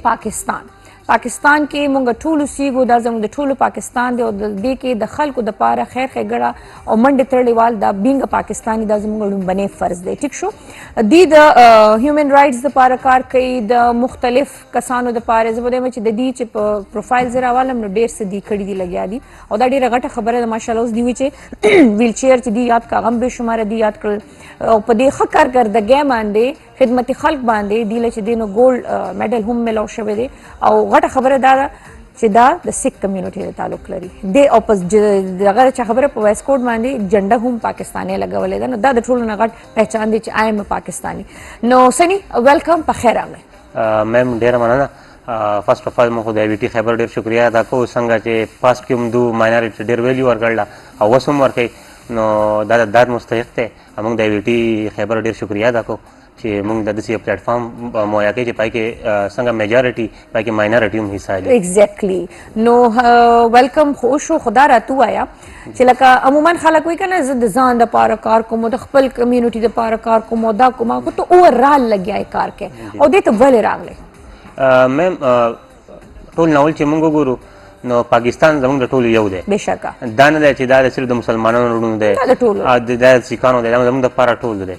پاکستان کې مونږ ټول سیګو دا زموږ د ټولو پاکستان دی او د دې کې د خلکو د پاره خیر ښېګړه او منډې تړلې وال دا بینګ پاکستاني دا زموږ لومبنی فرض دی ټیک شو دی د هیومن رائټس د پاره کار کوي د مختلف کسانو د پاره زه به وایم چې د دې چې په پروفایل زه راوالم نو ډېر څه دي کړي دي لګیا دي او دا ډېره غټه خبره ده ماشاءالله اوس دی وی چې ویل چیر چې دی یاد کا غم به شماره دی یاد کړل او په دې ښه کارکردګۍ باندې خدمتي خلک باندې دی چې دینو ګولډ میډل هم ملو شوی دی او غټه خبره دا چې دا د سیک کمیونټي سره تعلق لري د اپوز دغه چې خبره په ویس کوډ باندې جنډه هم پاکستاني لګولې ده نو دا د ټولو نه غټ پہچان دی چې آیم پاکستاني نو سني ویلکم په خیر راغلی میم ډیره مننه فرست اف آل مخ د وی ټي خبر ډیر شکریا ادا کوم څنګه چې پاس کوم دو ماینورټي ډیر ویلیو ورکړل او وسوم ورکړي نو دا د مستحق ته موږ د وی ټي خبر ډیر شکریا ادا کوو چې موږ د دې پلیټ فارم مویا کې چې پای کې څنګه میجارټي پای کې ماینورټي هم حصہ لري ایگزیکټلی نو ویلکم خوشو خدا راتو آیا چې لکه عموما خلک وایي کنه زه د ځان د پاره کار کوم د خپل کمیونټي د پاره کار کوم دا کوم کو ته اوورال لګیای کار کې او دې ته ولې راغلی میم ټول ناول چې موږ وګورو نو پاکستان زموږ د ټولو یو دی بشکه دا نه دی چې دا صرف د مسلمانانو وروڼو دی دا د سیکانو دی دا زموږ دپاره ټول دی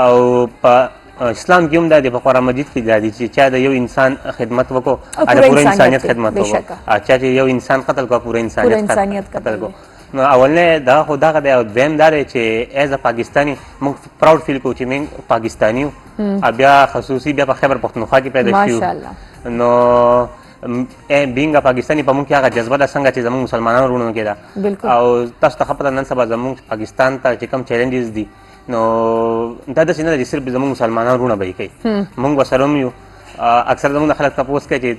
او په اسلام کې هم دا دی په قرآن مجید کې دا دی چې چا د یو انسان خدمت وکړو د پوره انسانیت خدمت وکړو چا چې یو انسان قتل کړو پوره انسانیت قتل کړو نو اولنې دا خو دغه دی او دویم دا دی چې ایز ا پاکستاني موږ پراؤډ فیل کوو چې موږ پاکستاني یو بیا خصوصي بیا په خیبر پښتونخوا کې پیدا شوي نو بینګ پاکستاني په موږ کې هغه جذبه ده څنګه چې زموږ مسلمانانو وروڼو کې ده او تاسو ته ښه پته نن سبا زموږ پاکستان ته چې کوم چیلنجز دي نو دا داسې نه ده چې صرف زموږ مسلمانان وروڼه به یې کوي موږ به سره هم یو اکثر زموږ د خلک تپوس کوي چې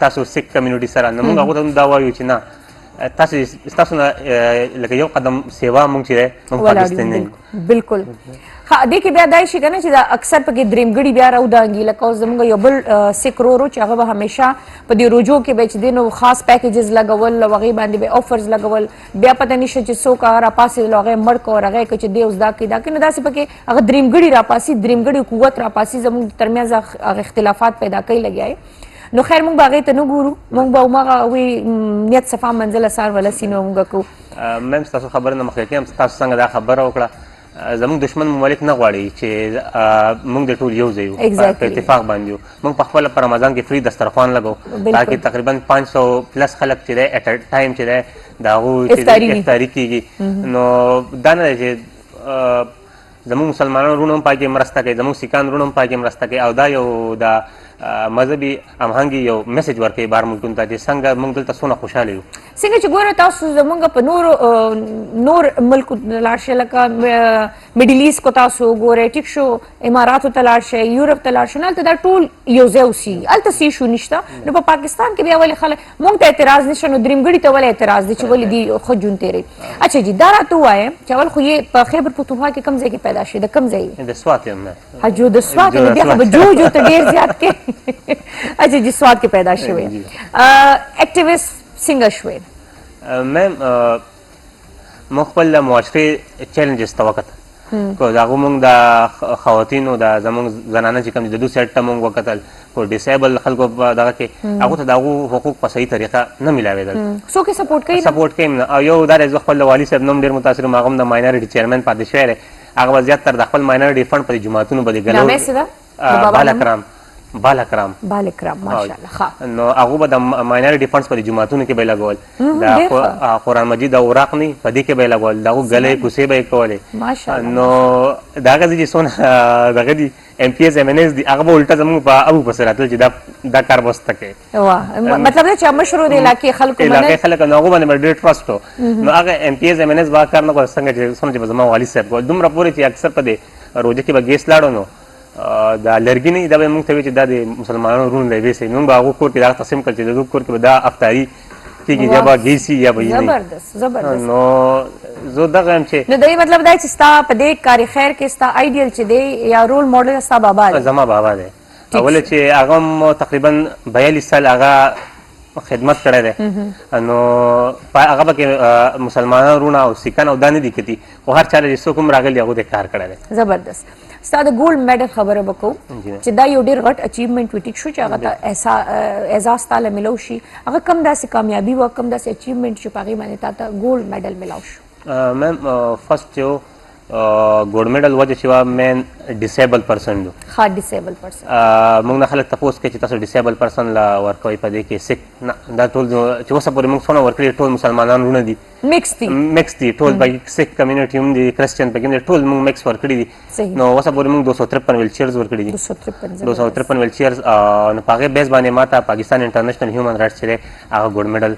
تاسو سیک کمیونټي سره نو موږ هغو ته هم دا وایو چې نه ستاسو نه لکه یو قدم سیوا موږ چې دی موږ پاکستاني بالکل ها دې کې بیا دا شي کنه چې دا اکثر پکې درېمګړي بیا راودانګي لکه اوس زموږ یو بل سیک رورو چې هغه به همیشه په دې روجو کې به چې دی نو خاص پیکیجز لګول او هغې باندې به آفرز لګول بیا پته نشته چې څوک هغه راپاسېدلو هغه مړ کړو هغه که چې دی اوس دا کوي دا کوي نو داسې پکې هغه درېمګړي راپاسي درېمګړي قوت راپاسي زموږ ترمنځ هغه اختلافات پیدا کوي لګیا نو خیر موږ به هغې ته نه ګورو موږ به هماغه وی نیت صفا منزل اسار ولسي نو موږ کوو میم ستاسو خبره نه مخکې کیم تاسو څنګه دا خبره وکړه زموږ دشمن ممالک نه غواړي چې موږ د ټول یو ځای یو په اتفاق باندې یو موږ په خپله په رمضان کې فری دسترخوان لګو تاکې تقریبا 500 پلس خلک چې دی ایټ ا ټایم چې دی د هغوی چې افطاري کېږي نو دا نه دی چې زموږ مسلمانانو وروڼه هم پای کې مرسته کوي زموږ سیکان وروڼه هم پای کې مرسته کوي او دا یو د مذهبي هماهنګي یو میسج ورکوي بهر ملکونو ته چې څنګه موږ دلته څونه خوشحاله یو څنګه چې ګوره تاسو زموږ په نور ملکو ته لاړ شئ لکه میډل ایسټ کو تاسو ګورئ ټیک شو اماراتو ته لاړ شئ یورپ ته لاړ شئ نو هلته دا ټول یو ځای اوسي هلته څه ایشو نشته نو په پاکستان کې بیا ولې خلک موږ ته اعتراض نشته نو درېمګړي ته ولې اعتراض دی چې ولې دي ښه ژوند تېروي اچھا جي دا راته ووایه چې اول خو یې په خیبر پښتونخوا کې کوم ځای کې پیدا شوې د کوم ځای د سوات یم حجو د سوات نو بیا خو به جو ته ډېر زیات کې اچھا جی سوات کې پیدا شوی ایکټیویسټ څنګه شوی میم موږ خپل د معاشرې چیلنجز ته وکتل کو د هغو موږ د خواتینو د زموږ زنانه چې کوم دي د دوی سایډ ته موږ وکتل کو ډیسیبل خلکو په دغه کې هغو ته د هغو حقوق په صحیح طریقه نه میلاوېدل څوک یې سپورټ کوي سپورټ کوي او یو دا دی زه خپل د والي صاحب نه هم ډېر متاثر یم هغه هم د ماینورټي چیرمن پاتې شوی دی هغه به زیاتر د خپل ماینورټي فنډ په جوماتونو باندې ګلو بالاکرام ماشاءالله ښه نو هغه به د ماینورټي فنډز په جوماتونو کې به لګول د قرآن مجید د اوراق نه په دې کې به لګول د هغو ګلې کوڅې به یې کولې نو د هغه ځای چې څونه دغه دي ایم پي ایس ایم این ایس دي هغه به الټه زموږ په ابو پسې راتلل چې دا کار به ورسته کوي مطلب دا چې مشرو د علاقې خلک نو هغو باندې به ډېر ټرسټ و نو هغه ایم پي ایس ایم این ایس به کار نه کوي څنګه چې څومره چې به زما والي صاحب کول دومره پورې چې اکثر په دې روژه کې به ګیس لاړو نو دا لرګي نه دا به موږ ته وایي چې دا د مسلمانانو وروڼو دی ویسې موږ به هغو کور کې دا تقسیم کړل چې د دوی کور کې به دا افطاري کېږي یا به ګیس یا به زبردست نو زه دغه یم چې نو د دې مطلب دا چې ستا په دې کاري خیر کې ستا آیډیل چې دی یا رول موډل ستا بابا دی زما بابا دی اول چې هغه هم تقریبا 42 سال هغه خدمت کړی دی نو هغه به کې مسلمانان وروڼه او سیکان او دا نه دي کتي خو هر چا چې څوک هم راغلي هغو ته کار کړی دی زبردست ستا د ګولډ میډل خبره به کوو چې دا یو ډېر غټ اچیومنټ وي ټیک شو چې هغه ته اعزاز تاله میلو شي هغه کم داسې کامیابي وه کم داسې اچیومنټ چې په هغې باندې تا ته ګولډ میډل میلاو شو میم فرسټ یو ګولډ میډل وجه چې وه مین ډیسیبل پرسن دو ښه ډیسیبل پرسن موږ نه خلک تپوس کوي چې تاسو ډیسیبل پرسن له ورکوئ په دې کې سیک نه دا ټول چې اوسه پورې موږ څونه ورکړي ټول مسلمانان وروڼه دي मिक्स دي ټول پکې سیک کمیونټي هم دي کرسچن پکې هم دي ټول موږ مکس ورکړي دي نو اوسه پورې موږ 253 ویل چیرز ورکړي دي 253 ویل چیرز نو په هغه بیس باندې ماته پاکستان انټرنیشنل هیومن رائټس چې هغه ګولډ میډل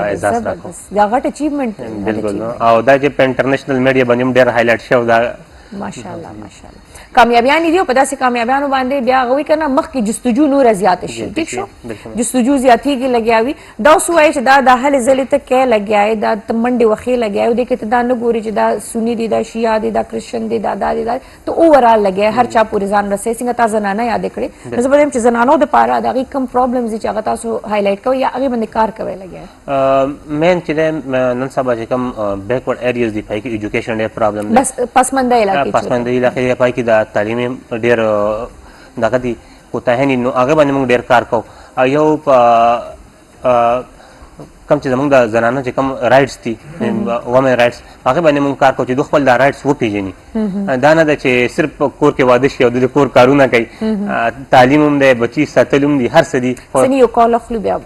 اعزاز راکړو دا غټ اچیومنت بالکل او دا چې په انټرنیشنل میډیا باندې هم ډېر هایلایټ شو دا ماشاءالله ماشاءالله کامیابیان دي په داسې کامیابیانو باندې بیا غوي کنه مخکې جستجو نور زیات شي ٹھیک شو جستجو زیاتېږي لګیاوي دا اوس وایي چې دا هل ځلې ته کې لګیاي دا منډې وخې لګیاي د کې دا نه ګوري چې دا سنی دي دا شیعه دي دا کرسچن دي دا دا ته اوورال لګیاي هر چا پورې ځان رسې څنګه تاسو نه یاد کړې زه به چې زنانو د پاره دا کم پرابلمز چې هغه تاسو هایلایټ کوي یا هغه باندې کار کوي لګیاي مین چې نن سبا چې کوم بیکورډ ایریاز دي پای کې ایجوکیشن ډېر پرابلم دی بس پسمنده علاقې پای کې دا تعلیمي ډېر دغه دي کوتاهی نو هغه باندې موږ ډېر کار کوو یو کم چې زموږ د زنانو چې کوم رایټس دي وومن رایټس هغه باندې موږ کار کوو چې دوی خپل دا رایټس وپېژني دا نه ده چې صرف کور کې واده شي او د کور کارونه کوي تعلیم هم دی بچي ساتل هم دي هر څه دي یو کال اخلو بیا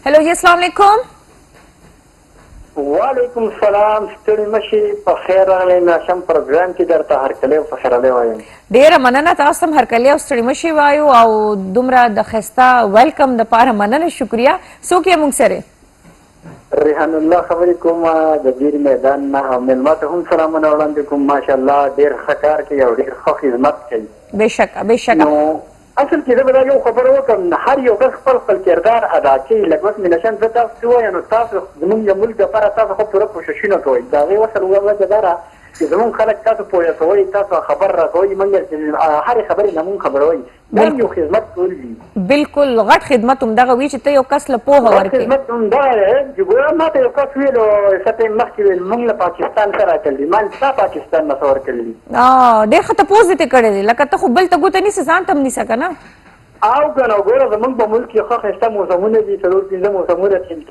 هلو جی السلام علیکم وعلیکم السلام ستړي مشي په خیر راغلی ناشم پروګرام کې درته هرکلی او فخرلی وایم ډېره مننه تاسو هم هرکلی او ستړي مشي وایو او دومره د ښایسته ویلکم دپاره مننه شکریه څوک یې موږ سره ریحان الله خبرې کوم د دیر میدان نه او مېلمه ته هم سلامونه وړاندې کوم ماشاءالله ډېر ښه کار کوي او ډېر ښه خدمت کوي بېشکه بېشکه نو اصل کې زه به دا یو خبره وکړم هر یو کس خپل خپل کردار ادا کوي لکه اوس مینشن زه تاسو څه وایم نو تاسو زموږ د ملک دپاره تاسو خو پوره کوششونه کوئ د هغې وصل وجه دا ده چې زموږ خلک تاسو پوهه کوئ تاسو خبر راکوئ موږ هرې خبرې نه موږ خبروئ دا یو خدمت کول دي بالکل غټ خدمت همدغه وي چې ته یو کس له پوهه ورکړې خدمت همدغه دی چې ګوره ما ته یو کس ویلو څه ټایم مخکې ویل موږ له پاکستان څه راکړي ما ستا پاکستان نه څه ورکړي ډېر ښه تپوس دې کړی دی لکه ته خو بل ته ګوته نیسې ځان ته هم نیسه که نه او کنه ګوره زمونږ په ملک کې ښه ښایسته موسمونه دي څلور پنځه موسمونه راټول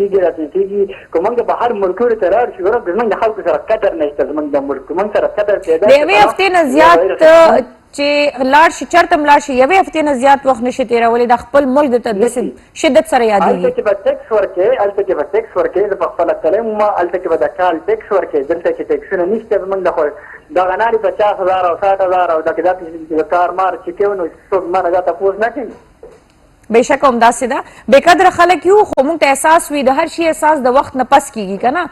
کېږي که موږ بهر ملکونو ته لاړ شو ګوره زمونږ د خلکو سره قدر نشته زمونږ د ملک موږ سره قدر پیدا د یوې هفتې نه زیات چې لاړ شي چېرته هم لاړ شي یوې هفتې نه زیات وخت نشي تېرولی د خپل ملک د شدت سره یادېږي هلته کې به ټیکس ورکوې زه په خپله تللی وم هلته کې به د کال ټیکس ورکوې دلته کې ټیکسونه نشته زمونږ د دغه نارې 50,000 او 60,000 او دغه داسې د کار مار چې کوي نو څوک ما نه دا تپوس نه کوي بېشکه همداسې ده بېقدره خلک یو خو موږ ته احساس وي د هر شي احساس د وخت نه پس کېږي که نه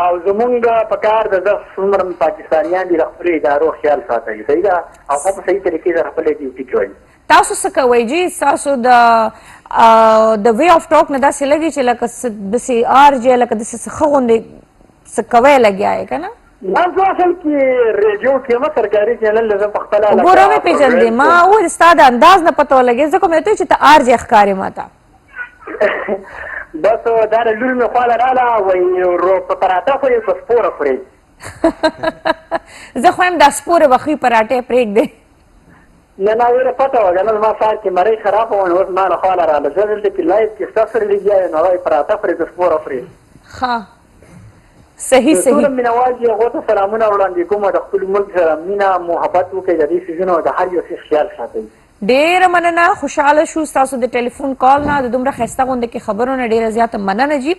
او زمونږ په کار د څومره پاکستانیان دي د خپلو ادارو خیال ساتئ صحیح ده او هغه په صحیح طریقې سره خپله ډیوټي کوي تاسو څه کوئ جي ستاسو د وے آف ټاک نه داسې لګي چې لکه داسې آرجې لکه داسې ښه غوندې څه کوی لګیا یې که نه ما زه اصل کې ریډیو کې یم سرکاري چینل زه په خپله ګوره وپېژندې ما وویل ستا د انداز نه پته ولګېد ځکه مې ورته ویل چې ته آرجې ښکارې ما ته بس دا د لور مې خواله راله وایي په پراټه خورې په سپوره خورې زه خو یم دا سپورې به خوري پراټې پرېږدې نه نه ویره پته وه که نه زما سهار کې مرۍ خرابه وه نو اوس ما له خواله راله زه دلته کې لایف کې ستا سره لګیا یم نو هغه پراټه خورې په سپوره خورې ښه صحیح ټول مینوال دي هغو ته سلامونه وړاندې کوم د خپل ملک سره مینه محبت وکړئ د دې څیزونو د هر یو څیز خیال ساتئ ډېره مننه خوشحاله شو ستاسو د ټلیفون کال نه د دومره ښایسته غونډې کې خبرو نه ډېره زیاته مننه جي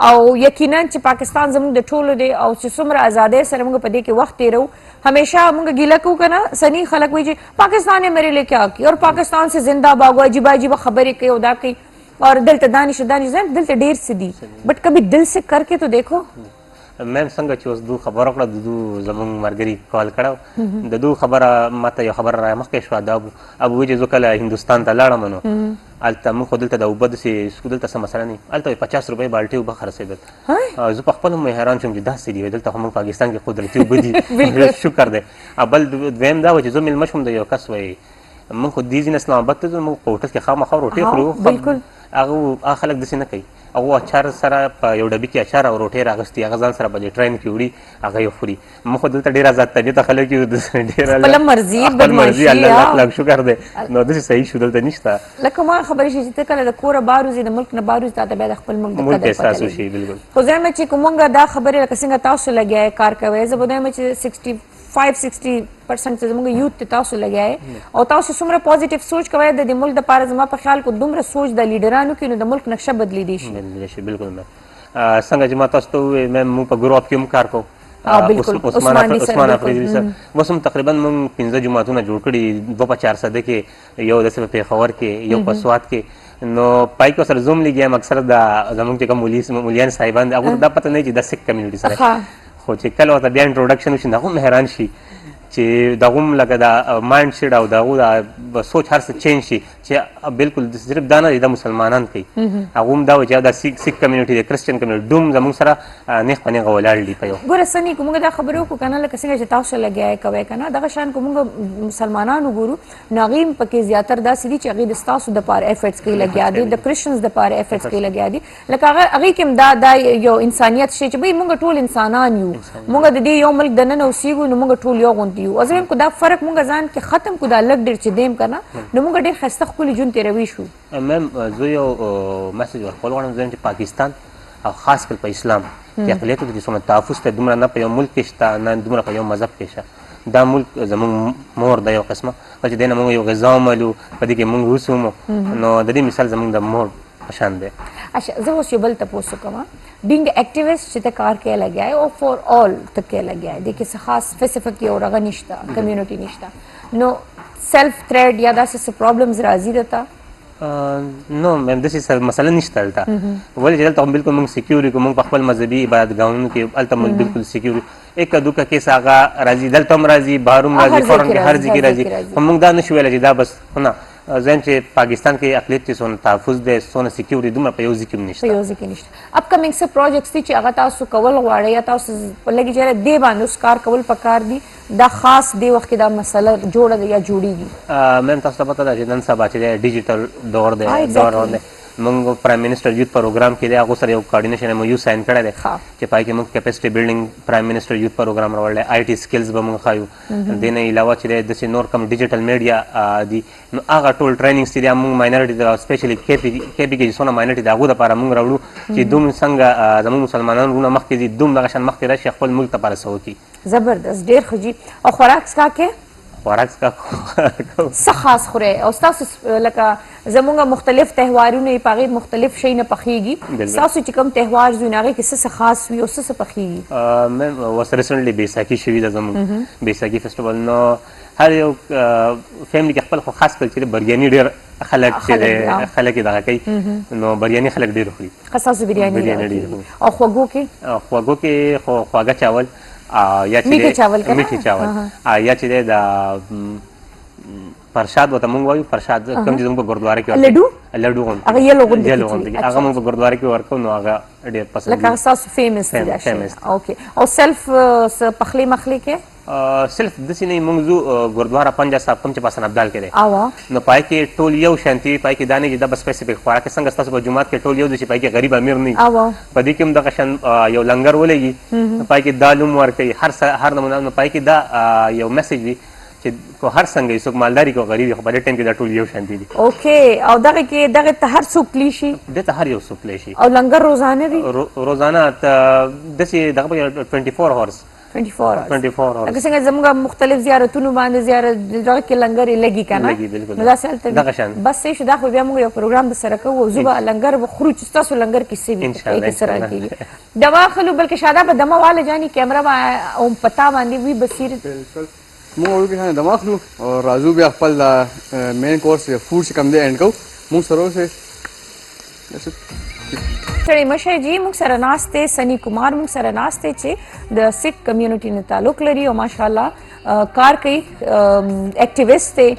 او یقینا چې پاکستان زموږ د ټولو دی او چې څومره ازادۍ سره موږ په دې کې وخت تېرو हमेशा موږ ګیله کوو که نه سني خلک وایي چې پاکستان یې میرے لیے کیا کی اور پاکستان سے زندہ باد عجیبه عجیبه خبرې کوي او دا کوي اور دلته دانش دلته ډېر څه دي بټ کبھی دل سے کر کے تو دیکھو میم څنګه چې اوس دو خبره وکړه د دو زموږ ملګري کال کړی د دو خبره ماته یو خبره را مخکې شوه د ابو وایي چې زه کله هندوستان ته لاړم نو هلته موږ خو دلته د اوبه داسې دلته څه مسله نه هلته 50 روپۍ بالټۍ اوبه خرڅېدل زه په خپله هم حیران شوم چې داسې دي دلته خو موږ پاکستان کې قدرتي اوبه دي شکر دی بل دویم دا و چې زه میلمه شوم د یو کس وایي موږ خو دې ځینې اسلام آباد ته ځو موږ په هوټل کې خامخا روټۍ خورو هغه خلک داسې نه کوي هغه اچار سره په یو ډبي کې اچار او روټۍ راغستې هغه ځان سره په ټرین کې وړي هغه یې خوري موږ خو دلته ډېر آزاد طبیعته خلک یو خپله مرضي بدماشي الله لاک شکر دی نو داسې صحیح شو دلته نشته لکه ما خبرې شي چې ته کله د کوره بار وځې د ملک نه بار وځې تا ته بیا د خپل ملک د قدر احساس وشي بالکل خو زه یم چې که مونږ دا خبرې لکه څنګه تاسو لګیا یې کار کوئ زه به دا یم چې 65-60% زموږ یوت ته تاسو لګیا یې او تاسو څومره پوزیټیو سوچ کوئ د دې ملک دپاره زما په خیال کو دومره سوچ د لیډرانو کې نو د ملک نقشه بدلیدی شي بالکل څنګه چې ما تاسو ته وویل موږ په ګروپ کې هم کار کوو عثمان افریدي سر اوس هم تقریبا موږ 15 جماعتونه جوړ کړي 2 په 400 کې یو داسې په پېښور کې یو په سوات کې نو پای کې سره زوم لګي اکثر د زموږ چې کوم مولیان صاحبان هغه دا پته نه چې د سک کمیونټي سره خو چې کله ورته بیا انټروډکشن وشي هغه حیران شي چې دغه هم لکه د مایند سیټ او دغه د سوچ هر څه چینج شي چې بالکل صرف دا نه د مسلمانان کوي هغه هم دا و چې د سیک کمیونټي د کرسچن کمیونټي دوم زموږ سره نیغ په نیغه ولاړ دي په یو ګوره سني کومه دا خبرو کو کنه لکه څنګه چې تاسو لګیای کوي کنه دغه شان کومه مسلمانانو ګورو ناغیم پکې زیاتر دا سړي چې هغه د تاسو د پاره افورټس کوي لګیا دي د کرسچنز د پاره افورټس کوي لګیا دي لکه هغه کې دا یو انسانيت شي چې به موږ ټول انسانان یو موږ د دې یو ملک د نن اوسېږو نو موږ ټول یو غونډ یو ازم کو دا فرق مونږ ځان کې ختم کو دا لګ ډېر چې دیم کنه نو مونږ ډېر خسته خپل جون تیروي شو مم زه یو میسج ورکول غواړم چې پاکستان او خاص کر په اسلام کې اقلیتو د څونه تحفظ ته دومره نه په یو ملک کې شته نه دومره په یو مذهب کې شته دا ملک زموږ مور د یو قسمه چې دینه مونږ یو غذا عملو په دې کې مونږ وسومو نو د دې مثال زموږ د مور پشان دی اچھا زه اوس یو بل تاسو کوم بینګ اکټیویسټ چې ته کار کې لګیای او فور اول ته کې لګیای د کې خاص سپیسیفیک یو رغه نشته کمیونټي نشته نو سیلف تھریټ یا داسې پرابلمز راځي دتا نو مم داسې مسله نشته دلته ولې چې دلته بالکل موږ سکیوري کوو موږ په خپل مذهبي عبادتګاهونو کې هلته موږ بالکل سکیوري ایک دوکه کیس هغه راځي دلته هم راځي بهر هم راځي فورن کې هر ځای کې راځي خو موږ دا نشو ویلی چې دا بس نه ځین چې پاکستان کې اقلیت کې څونه تحفظ دی څونه سکیوري دومره په یو ځای کې نشته په یو ځای کې نشته اپکمنګ څه پروجیکټس دي چې هغه تاسو کول غواړئ یا تاسو لګي چې دې باندې اوس کار کول پکار دي دا خاص دی وخت کې دا مسله جوړه یا جوړیږي میم تاسو ته پته ده چې نن سبا چې ډیجیټل دور دی موږ پرایم منسٹر یوت پروګرام کې دی هغه سره یو کوارډینیشن مو یو ساين کړی دی چې پای کې موږ کیپاسټي بلډینګ پرایم منسٹر یوت پروګرام راوړل آی ټي سکلز به موږ خایو د نه علاوه چې د نور کم ډیجیټل میډیا دی نو هغه ټول ټریننګز چې موږ ماینورټي دا سپیشلی کې پی کې څونه ماینورټي دغه لپاره موږ راوړو چې دوم څنګه زموږ مسلمانانو مخکې دي دوم دغه شان مخکې راشي خپل ملک ته پارسو کی زبردست ډیر خجی او خوراک څخه کې خوراک کا څه خاص خوره او تاسو لکه زمونږ مختلف تهوارونه په غیر مختلف شي نه پخېږي تاسو چې کوم تهوار زونه کې څه خاص وي او څه پخېږي مم وس ریسنټلی بیساکی شوی د زمونږ بیساکی فیسټیوال نو هر یو فیملی کې خپل خاص کل چې بریانی ډیر خلک چې خلک دغه کوي نو بریانی خلک ډیر خوري خاصه بریانی او خوګو کې خواږه چاول یا چې میټي چاول یا چې د پرشاد وته مونږ وایو پرشاد کوم چې موږ په ګردواره کې لډو هغه یلو غوندي هغه موږ په ګردواره کې ورکو نو هغه ډیر پسند لکه تاسو فیمس دي اوکې او سیلف پخلی مخلی کې سیلف د سینې موږ ګردواره پنجاب صاحب کوم چې پاسن ابدال کړي نو پای کې ټول یو شانتي پای کې دانه چې د سپیسیفیک خوراک څنګه تاسو په جمعات کې ټول یو د چې پای کې غریب امیر نه په دې کې هم د قشن یو لنګر ولګي پای کې دالوم ورکي هر نمونه پای کې دا یو میسج دی چې کو هر څنګه یو مالداري کو غریب خو په دې ټیم کې دا ټول یو شان دي اوکې او دغه کې دغه ته هر څوک لیشي دته هر یو څوک لیشي او لنګر روزانه دی روزانه دسي دغه 24 هورس 24 هغه څنګه زموږ مختلف زیارتونو باندې زیارت دغه کې لنګر لګي کنه نو دا سالته دغه شان بس څه دا خو بیا موږ یو پروګرام د سره کوو زوبه لنګر بخرو چې تاسو لنګر کې سی وي سره کېږي دوا خلو بلکې شاده په دمه والے جاني کیمرا او پتا باندې وی بصیر موږ ورګه دماغ نو او راجو بیا خپل مین کورس فوډ چې کم دی اینڈ کو موږ سره سه سړی مشه جی موږ سره ناشته سنی کمار موږ سره ناشته چې د سکھ کمیونټي نه تعلق لري او ماشاءالله کار کوي اکټیویسټ دی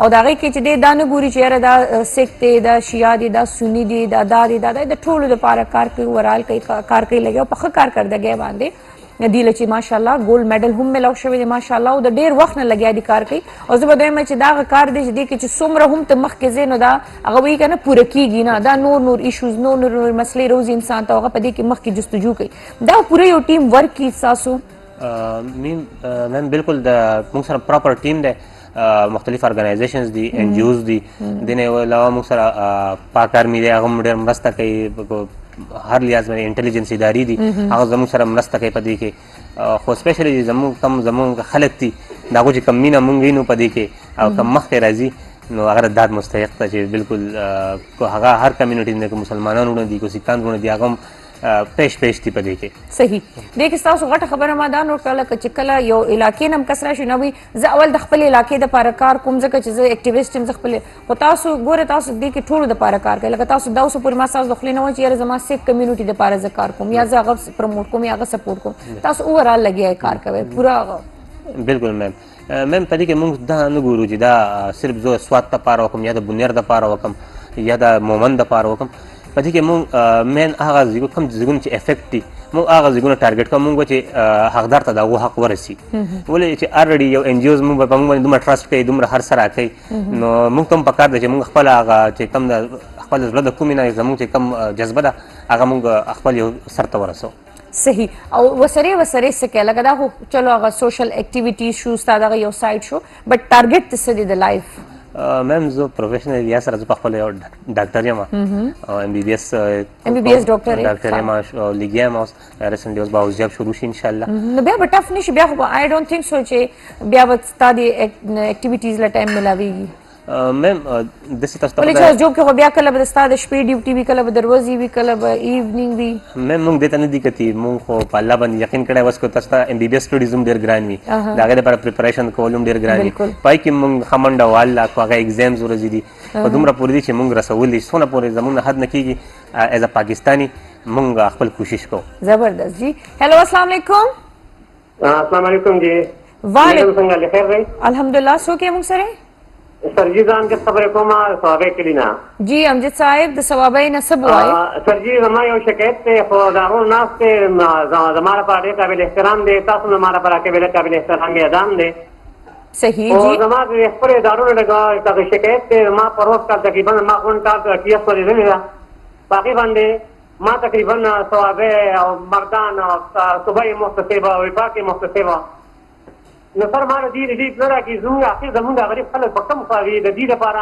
او دا غي کې چې د دانه ګوري چې دا سکھ دی دا شیعه دی دا سنی دی دا د ټولو لپاره کار کوي ورال کوي کار کوي لګي او په کار کردګي باندې ندیله چې ماشاءالله ګولډ میډل هم ملو شوی دی ماشاءالله او د ډیر وخت نه لګیا دي کار کوي او زه به دویم چې دا کار دی چې څومره هم ته مخ کې زینو دا هغه وی کنه پوره کیږي نه دا نور ایشوز نور مسلې روز انسان ته هغه په دې کې مخ کې جستجو کوي دا پوره یو ټیم ورک کی تاسو میم بالکل د موږ سره پراپر ټیم دی مختلف ارګنایزیشنز دي ان جی اوز دي دنه علاوه موږ سره پاک آرمي دی هغه ډیر مرسته کوي هر لحاظ باندې انټيليجنس اداري دي هغه زموږ سره مرسته کوي په دې کې خو سپیشلی زموږ خلک دي دا چې کم مینه مونږ وینو په دې کې او کم مخ ته راځي نو هغه داد مستحق ته چې بالکل هغه هر کمیونټي نه مسلمانانو نه دي کو سکان نه دي هغه پیش دي په دې کې. صحیح. دې کې تاسو غټه خبره ما دا نوټ کړله چې کله یو علاقې نم کس راشي نو وي زه اول د خپل علاقې د پاره کار کوم ځکه چې زه اکټیویسټ یم، زه خپل خو تاسو ګوره تاسو دې کې ټولو د پاره کار کوي. لکه تاسو دا اوس پورې ما تاسو د خپل نه و چې یاره زما سیک کمیونټي د پاره زه کار کوم یا زه هغه پروموټ کوم یا هغه سپورټ کوم. تاسو اوورال لګیا کار کوي پورا. بالکل میم په دې کې موږ دا نه ګورو چې دا صرف زه سواد دپاره وکړم یا د بنیر دپاره وکړم یا د مومن دپاره وکړم. په دې کې موږ مین هغه کوم ځایونه چې افیکټ دي موږ هغه ځایونه ټارګېټ کوو موږ چې حقدار ته د هغو حق ورسي. ولې چې الریډي یو ان جی اوز موږ په موږ باندې دومره ټرسټ کوي دومره هر څه راکوي نو موږ ته هم پکار ده چې موږ خپله هغه چې کوم د خپل زړه د کومې نه زموږ چې کوم جذبه ده هغه موږ خپل یو سر ته ورسوو. صحیح. او وسره څه کوي لکه دا خو چلو هغه سوشل اکټیویټیز شو ستا دغه یو سایډ شو بټ ټارګېټ څه دی د لایف؟ میم زه پروفیشنل یا سره زه په خپل یو ډاکټر یم ام بی بی ایس ډاکټر یم لګیا یم اوس ریسنټلی اوس به اوس شروع شي انشاءالله. نو بیا به ټف نشي بیا خو آی ډونټ تھنک سو چې بیا به ستا د اکټیویټیز له ټایم ملاویږي. میم داسې تاسو ته ولې چې جوب کې خو بیا کله به ستا د شپې ډیوټي وي کله به د ورځې وي کله به ایونینګ وي. میم موږ دې ته نه دي کتي موږ خو په الله باندې یقین کړی اوس کو تاسو ته ام بی بی ایس سټډیز هم ډېر ګران وي د هغې دپاره پریپریشن کول هم ډېر ګران وي. پای کې موږ ښه منډه واله خو هغه ایګزامز ورځې دي په دومره پورې دي چې موږ رسولي څونه پورې زموږ نه حد نه کېږي ایز ا پاکستاني موږ خپل کوشش کوو. زبردست جی. هیلو السلام علیکم. السلام علیکم جی. وعلیکم څنګه خیر دی؟ الحمدلله. څوک یې موږ سره؟ سرجی ځان کې خبرې کومه ثوابې کلینا. جی امجد صاحب د ثوابې نه څه وایي؟ سرجی زما یو شکایت دی خو دارو ناس ته زما لپاره ډېر قابل احترام دی تاسو زما لپاره قابل احترام اعدام دی. صحیح او جی. زما د خپل ادارو نه دغه شکایت دی ما پروس کال تقریبا ما اون کال ته ټي ایس ولې ده باقي باندې ما تقریبا ثوابې او مردان او صبح مختصبه او پاکي مختصبه نو سر ما د دې ریلیف نه راکړي زموږ اخر زموږ د غریب خلک په کم خواوي د دې لپاره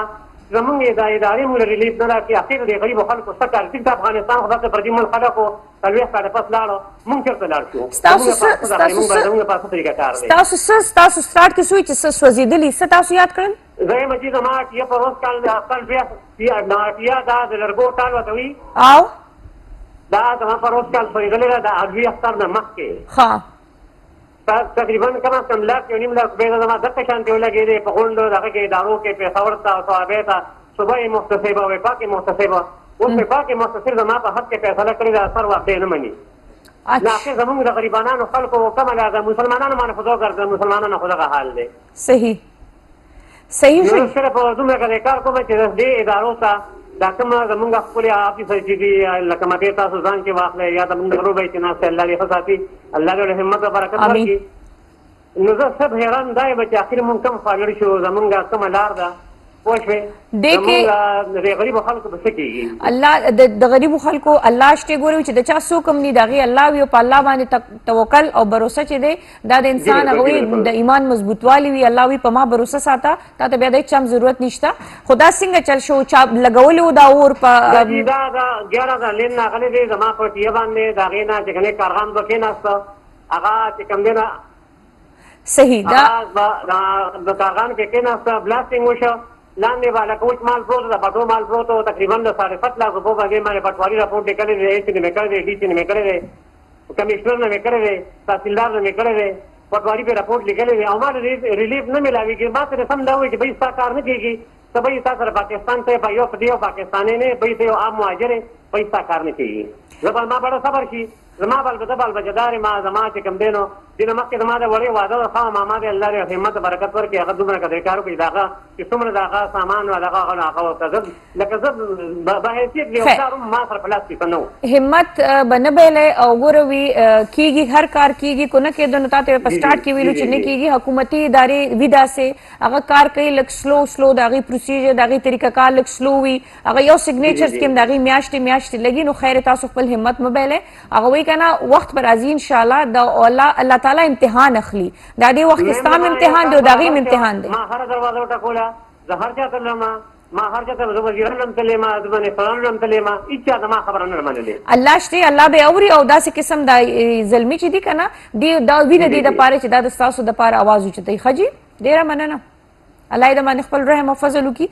زموږ د ادارې موږ ریلیف نه راکړي اخر د غریبو خلکو څه کار ټیک د افغانستان خو داسې پردي ملک خلکو څلوېښت کاله پس لاړو موږ چېرته لاړ شو؟ زموږ په څه طریقه کار دی؟ ستاسو سټارټ کې سوی چې څه سوځېدلي څه تاسو یاد کړل؟ زه یم چې زما ټیه په روز کال ټیه دا د لرګو ټال ورته وي او دا زما په روز کال سوځېدلې ده د اډوي اختر نه مخکې ښه تقریبا کم از کم لاک یو نیم لاک روپۍ زما دغه شانتې ولګېدې په غونډو دغه کې ادارو کې پېښور ته او صحابې ته صبح محتسبه وفاق محتسبه اوس وفاق محتسب زما په حق کې فیصله کړې ده اثر واقع نه مني. نو اخر زموږ د غریبانو خلکو کومه ده مسلمانانو باندې خو ګرځي مسلمانانو خو دغه حال دی. صحیح صحیح نو صرف دومره کله کار کوم چې دې ادارو ته دا کوم زمونږ خپل آفیسر چې دي لکه مته تاسو ځان کې واخلې یا د موږ روبې چې ناس الله دې خصاتي الله دې همت او برکت ورکړي. نو زه سب حیران دا یم چې اخر مونږ کم فاضل شو زمونږ کوم لار ده پوه شوې د غریبو خلکو په څه کېږي الله د غریبو خلکو الله شته ګوري چې د چا څوک هم نه د هغې الله وي او په الله باندې توکل او بروسه چې دی دا د انسان هغه د ایمان مضبوطوالی وي الله وي په ما بروسه ساته تا ته بیا د هېڅ چا ضرورت نشته. خو دا څنګه چل شو چا لګولی و دا اور په دا 11 لین ناغلی دی زما په ټیه باندې د هغې نه چې کومې کارغان به کېناسته هغه چې کوم دی نه صحیح دا د کارغان کې کېناسته بلاسټینګ وشو لاندې بالا کوچ مال پروت ده پټو مال پروت و تقریبا د 7.5 لاکھ روپو باندې باندې پټواري راپورټ لیکلی دی ایس نه مې کړی دی ډي سي نه مې کړی دی کمشنر نه مې کړی دی تحصیلدار نه مې کړی دی پټواري پې راپورټ لیکلی دی او ما ریلیف نه ملاویږي ما سره سم دا وایي چې بهی ستا کار نه کېږي ته بهی ستا سره پاکستان ته یو په یو پاکستانی نه بهی ته یو عام مهاجر یې بهی ستا کار نه کېږي. زه به ما بډه صبر شي زما بلبده بلبچهدار ما زما چې کوم دی نو دې نه مخکې زما د وړې واده ده ښه ماما دې الله دې همت برکت ورکړي هغه دومره قدر کار وکړي د هغه چې څومره د هغه سامان و د هغه ورته زه لکه زه بحیثیت د یو پلار هم ما سره په لاس کې څه نه و همت به نه بیلی او ګوره وي کېږي هر کار کېږي کو نه کېدو نو تا ته په سټارټ کې ویلو چې نه کېږي حکومتي ادارې وي داسې هغه کار کوي لږ سلو د هغې پروسیجر د هغې طریقه کار لږ سلو وي هغه یو سګنیچرز کې هم د هغې میاشتې لګي نو خیر تاسو خپل همت مه بیلی هغه وایي که نه وخت به راځي انشاءالله د الله تعالی امتحان اخلي دا دې وخت کې ستا هم امتحان دی او د هغې هم امتحان دی. ما هره دروازه وټکوله زه هر چا ته تلم ما هر چا ته زه وزیران هم تللی ما زه باندې فلانو هم تللی ما هېڅ چا زما خبره نه منلې. الله شته الله به اوري او داسې قسم دا زلمي چې دي که نه دا وي د دې دپاره چې دا د ستاسو دپاره اواز اوچتوي. ښه جي ډېره مننه. الله دې باندې خپل رحم او فضل وکړي.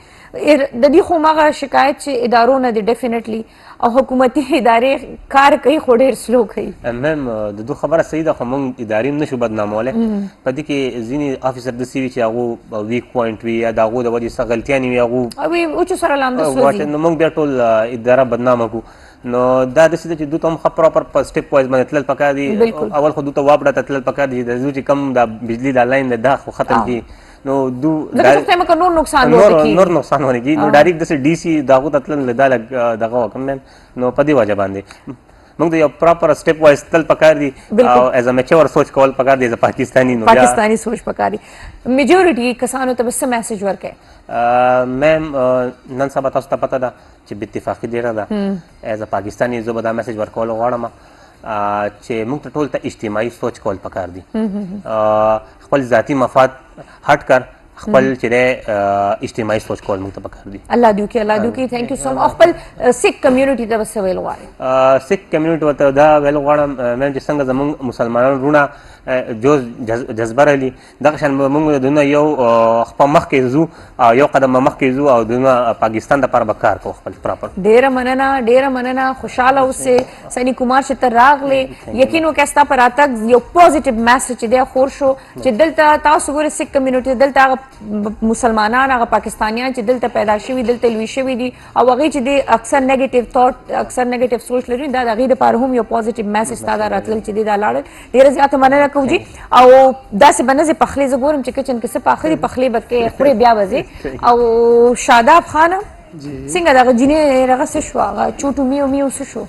د دې خو مغه شکایت چې ادارو نه دي ډیفینیټلی او حکومتي ادارې کار کوي خو ډېر سلو کوي. میم د دوه خبره صحیح ده خو موږ ادارې هم نشو بدنامولی. په دې کې ځینې افیسر داسې وي چې هغو ویک پوینټ وي یا د هغو د وجې څه غلطیانې وي هغو اوچو سره لامده سوځي. نو موږ بیا ټول اداره بدنامه کړو. نو دا داسې ده چې دوی ته هم ښه پراپر په سټپ وایز باندې تلل پکار دي. اول خو دوی ته واپډه ته تلل پکار دي د دوی چې کم د بجلي دا لاین دی دا خو ختم کړي. نو نور نقصان ونه کړي. نو ډایرکټ داسې ډي سي د هغو ته تلل دا لږ دغه وکړم میم. نو په دې وجه باندې موږ د یو پراپر سټپ وایز تل پکار دي او ایز ا میچور سوچ کول پکار دي. ایز ا پاکستاني نو پاکستاني سوچ پکار دي. میجورټي کسانو ته بس میسج ورکړي. میم نن سبا تاسو ته پته ده چې بې اتفاقي ډېره ده. ایز ا پاکستاني زه به دا میسج ورکول غواړم چې موږ ته ټول ته اجتماعي سوچ کول پکار دي. خپل ذاتي مفاد هټ کر خپل چې د اجتماعي سوچ کول موږ ته پکار دي. الله دې وکړي الله دې وکړي. ثانک یو سو مچ. خپل سیک کمیونټي ته څه ویل غواړئ؟ سیک کمیونټي ورته دا ویل غواړم میم چې څنګه زموږ مسلمانان وروڼه جذبه رالي دغه شان موږ دونه یو خپل مخکې ځو یو قدم مخکې ځو او دونه پاکستان دپاره به کار کوو خپل پراپر. ډېره مننه خوشحاله اوسئ. سني کومار چې ته راغلې یقین وکړه ستا په راتګ یو پوزیټیو میسج چې دی خور شو چې دلته تاسو ګورئ سیک کمیونټي دلته هغه مسلمانان هغه پاکستانیان چې دلته پیدا شوي دلته لوی شوي دي او هغوی چې دی اکثر نیګیټیو تھاټ اکثر نیګیټیو سوچ لري دا د هغوی دپاره هم یو پوزیټیو میسج ستا دا راتلل چې دی دا لاړل. ډېره زیاته مننه کوو جي. او داسې به نه ځې پخلی زه ګورم چې کچن کې څه پاخه دي پخلی به کې خورې بیا به ځې. او شاداب خانه څنګه دغه جینۍ هغه څه شو هغه چوټو میو میو څه شو؟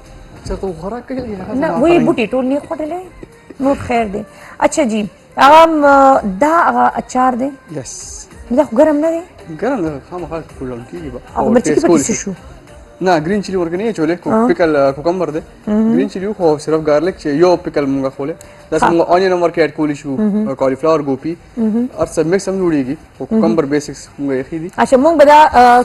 نه وایي بوټي ټول نه خوړلی نور خیر دی. اچھا جی هغه دا هغه اچار دی دا خو ګرم نه دی؟ ګرم نه خامخا کوژول کېږي به. او مرچکي پکې څه شو؟ نه گرین چلی ورکه نه چولې پیکل کوکمبر دی. گرین چلی خو صرف گارلک چې یو پیکل مونږه خولې دا څنګه اونین ورکه اډ کولی شو کالیفلاور ګوپی ار څه میکس هم جوړیږي کوکمبر بیسکس مونږه یخې دي. اچھا مونږ به دا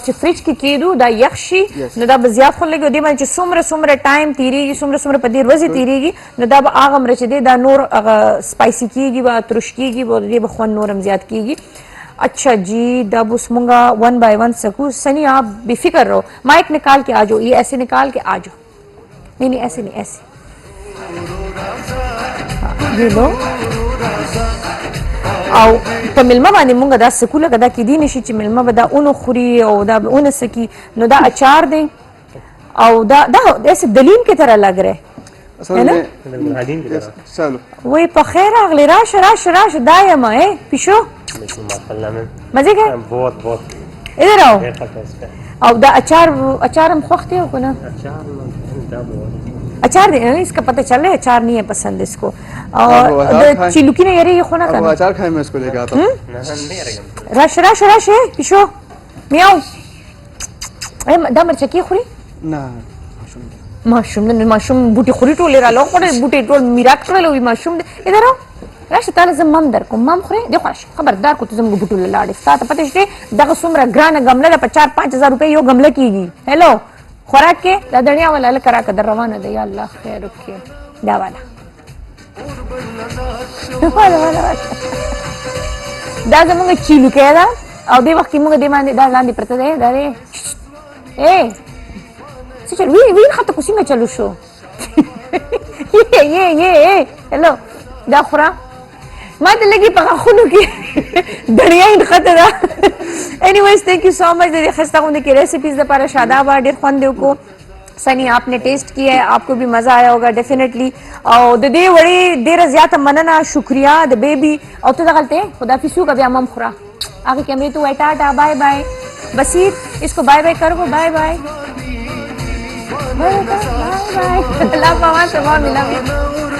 چې فریج کې کېدو دا یخ شي نو دا به زیات خو لګي دې باندې چې څومره ټایم تیریږي څومره په دې ورځې تیریږي نو دا به هغه مرچ دی دا نور هغه سپایسی کېږي به ترش کېږي به دې به خوند نور هم زیات کېږي. अच्छा जी दब उस मुंगा 1 बाय 1 सकूं. सनी आप बेफिक्र रहो माइक निकाल के आ जाओ ये ऐसे निकाल के आ जाओ. नहीं ऐसे नहीं ऐसे ये लो او په ملمه باندې مونږ دا سکوله کدا کې دی نشي چې ملمه به دا اونو خوري او دا اون سکی نو دا اچار دی او دا ایسے دلیم کی طرح لگ رہے ہے نا. وہی په خیر اغلی راش دایم ہے پیشو مزے گئے ادھر آؤ. او دا اچار ہم خوختے ہو کنا اچار دی اس کا پتہ چل رہا ہے اچار نہیں ہے پسند اس کو. اور چلوکی نے یری یہ خونا کنا اچار کھائے میں اس کو لے کے آتا ہوں. راش ہے پیشو میاؤ دا مرچکی خوری نه ماشوم بوټي خوري ټول را لو خوري بوټي ټول میراک کړل وي ماشوم ادھر راشه تعالی زمام در کوم مام خوري دی خوش خبردار کو ته زموږ بوټو لاړې ستاسو پته شته دغه څومره ګرانه غمله د 4-5 هزار روپے یو غمله کیږي. هلو خوراک کې دا دنیا ولا لکرا کدر روانه دی یا الله خیر وکړي دا والا دا زموږ چیلو کې دا او دی وخت موږ دی باندې دا لاندې پرته دی دا اے چل وین خطه کو څنګه چلو شو یہ هلو دا خورا ما ته لګي په خونو کې دنیا ان خطه دا. اینیویز تھینک یو سو مچ د خسته غونډه کې ریسیپیز لپاره شاداب ډیر خوند کو سنی آپ نے ٹیسٹ کیا ہے آپ کو بھی مزہ آیا ہوگا ڈیفینیٹلی. او د دې وړي ډیره زیاته مننه شکریا د بیبي او ته دغلته خدافظ کا بیا مم خورا هغه کیمرې ته وای ټاټا بای بای بصیر اس کو بای بای کرو بای بای bye bye. La mamá se va a mirar.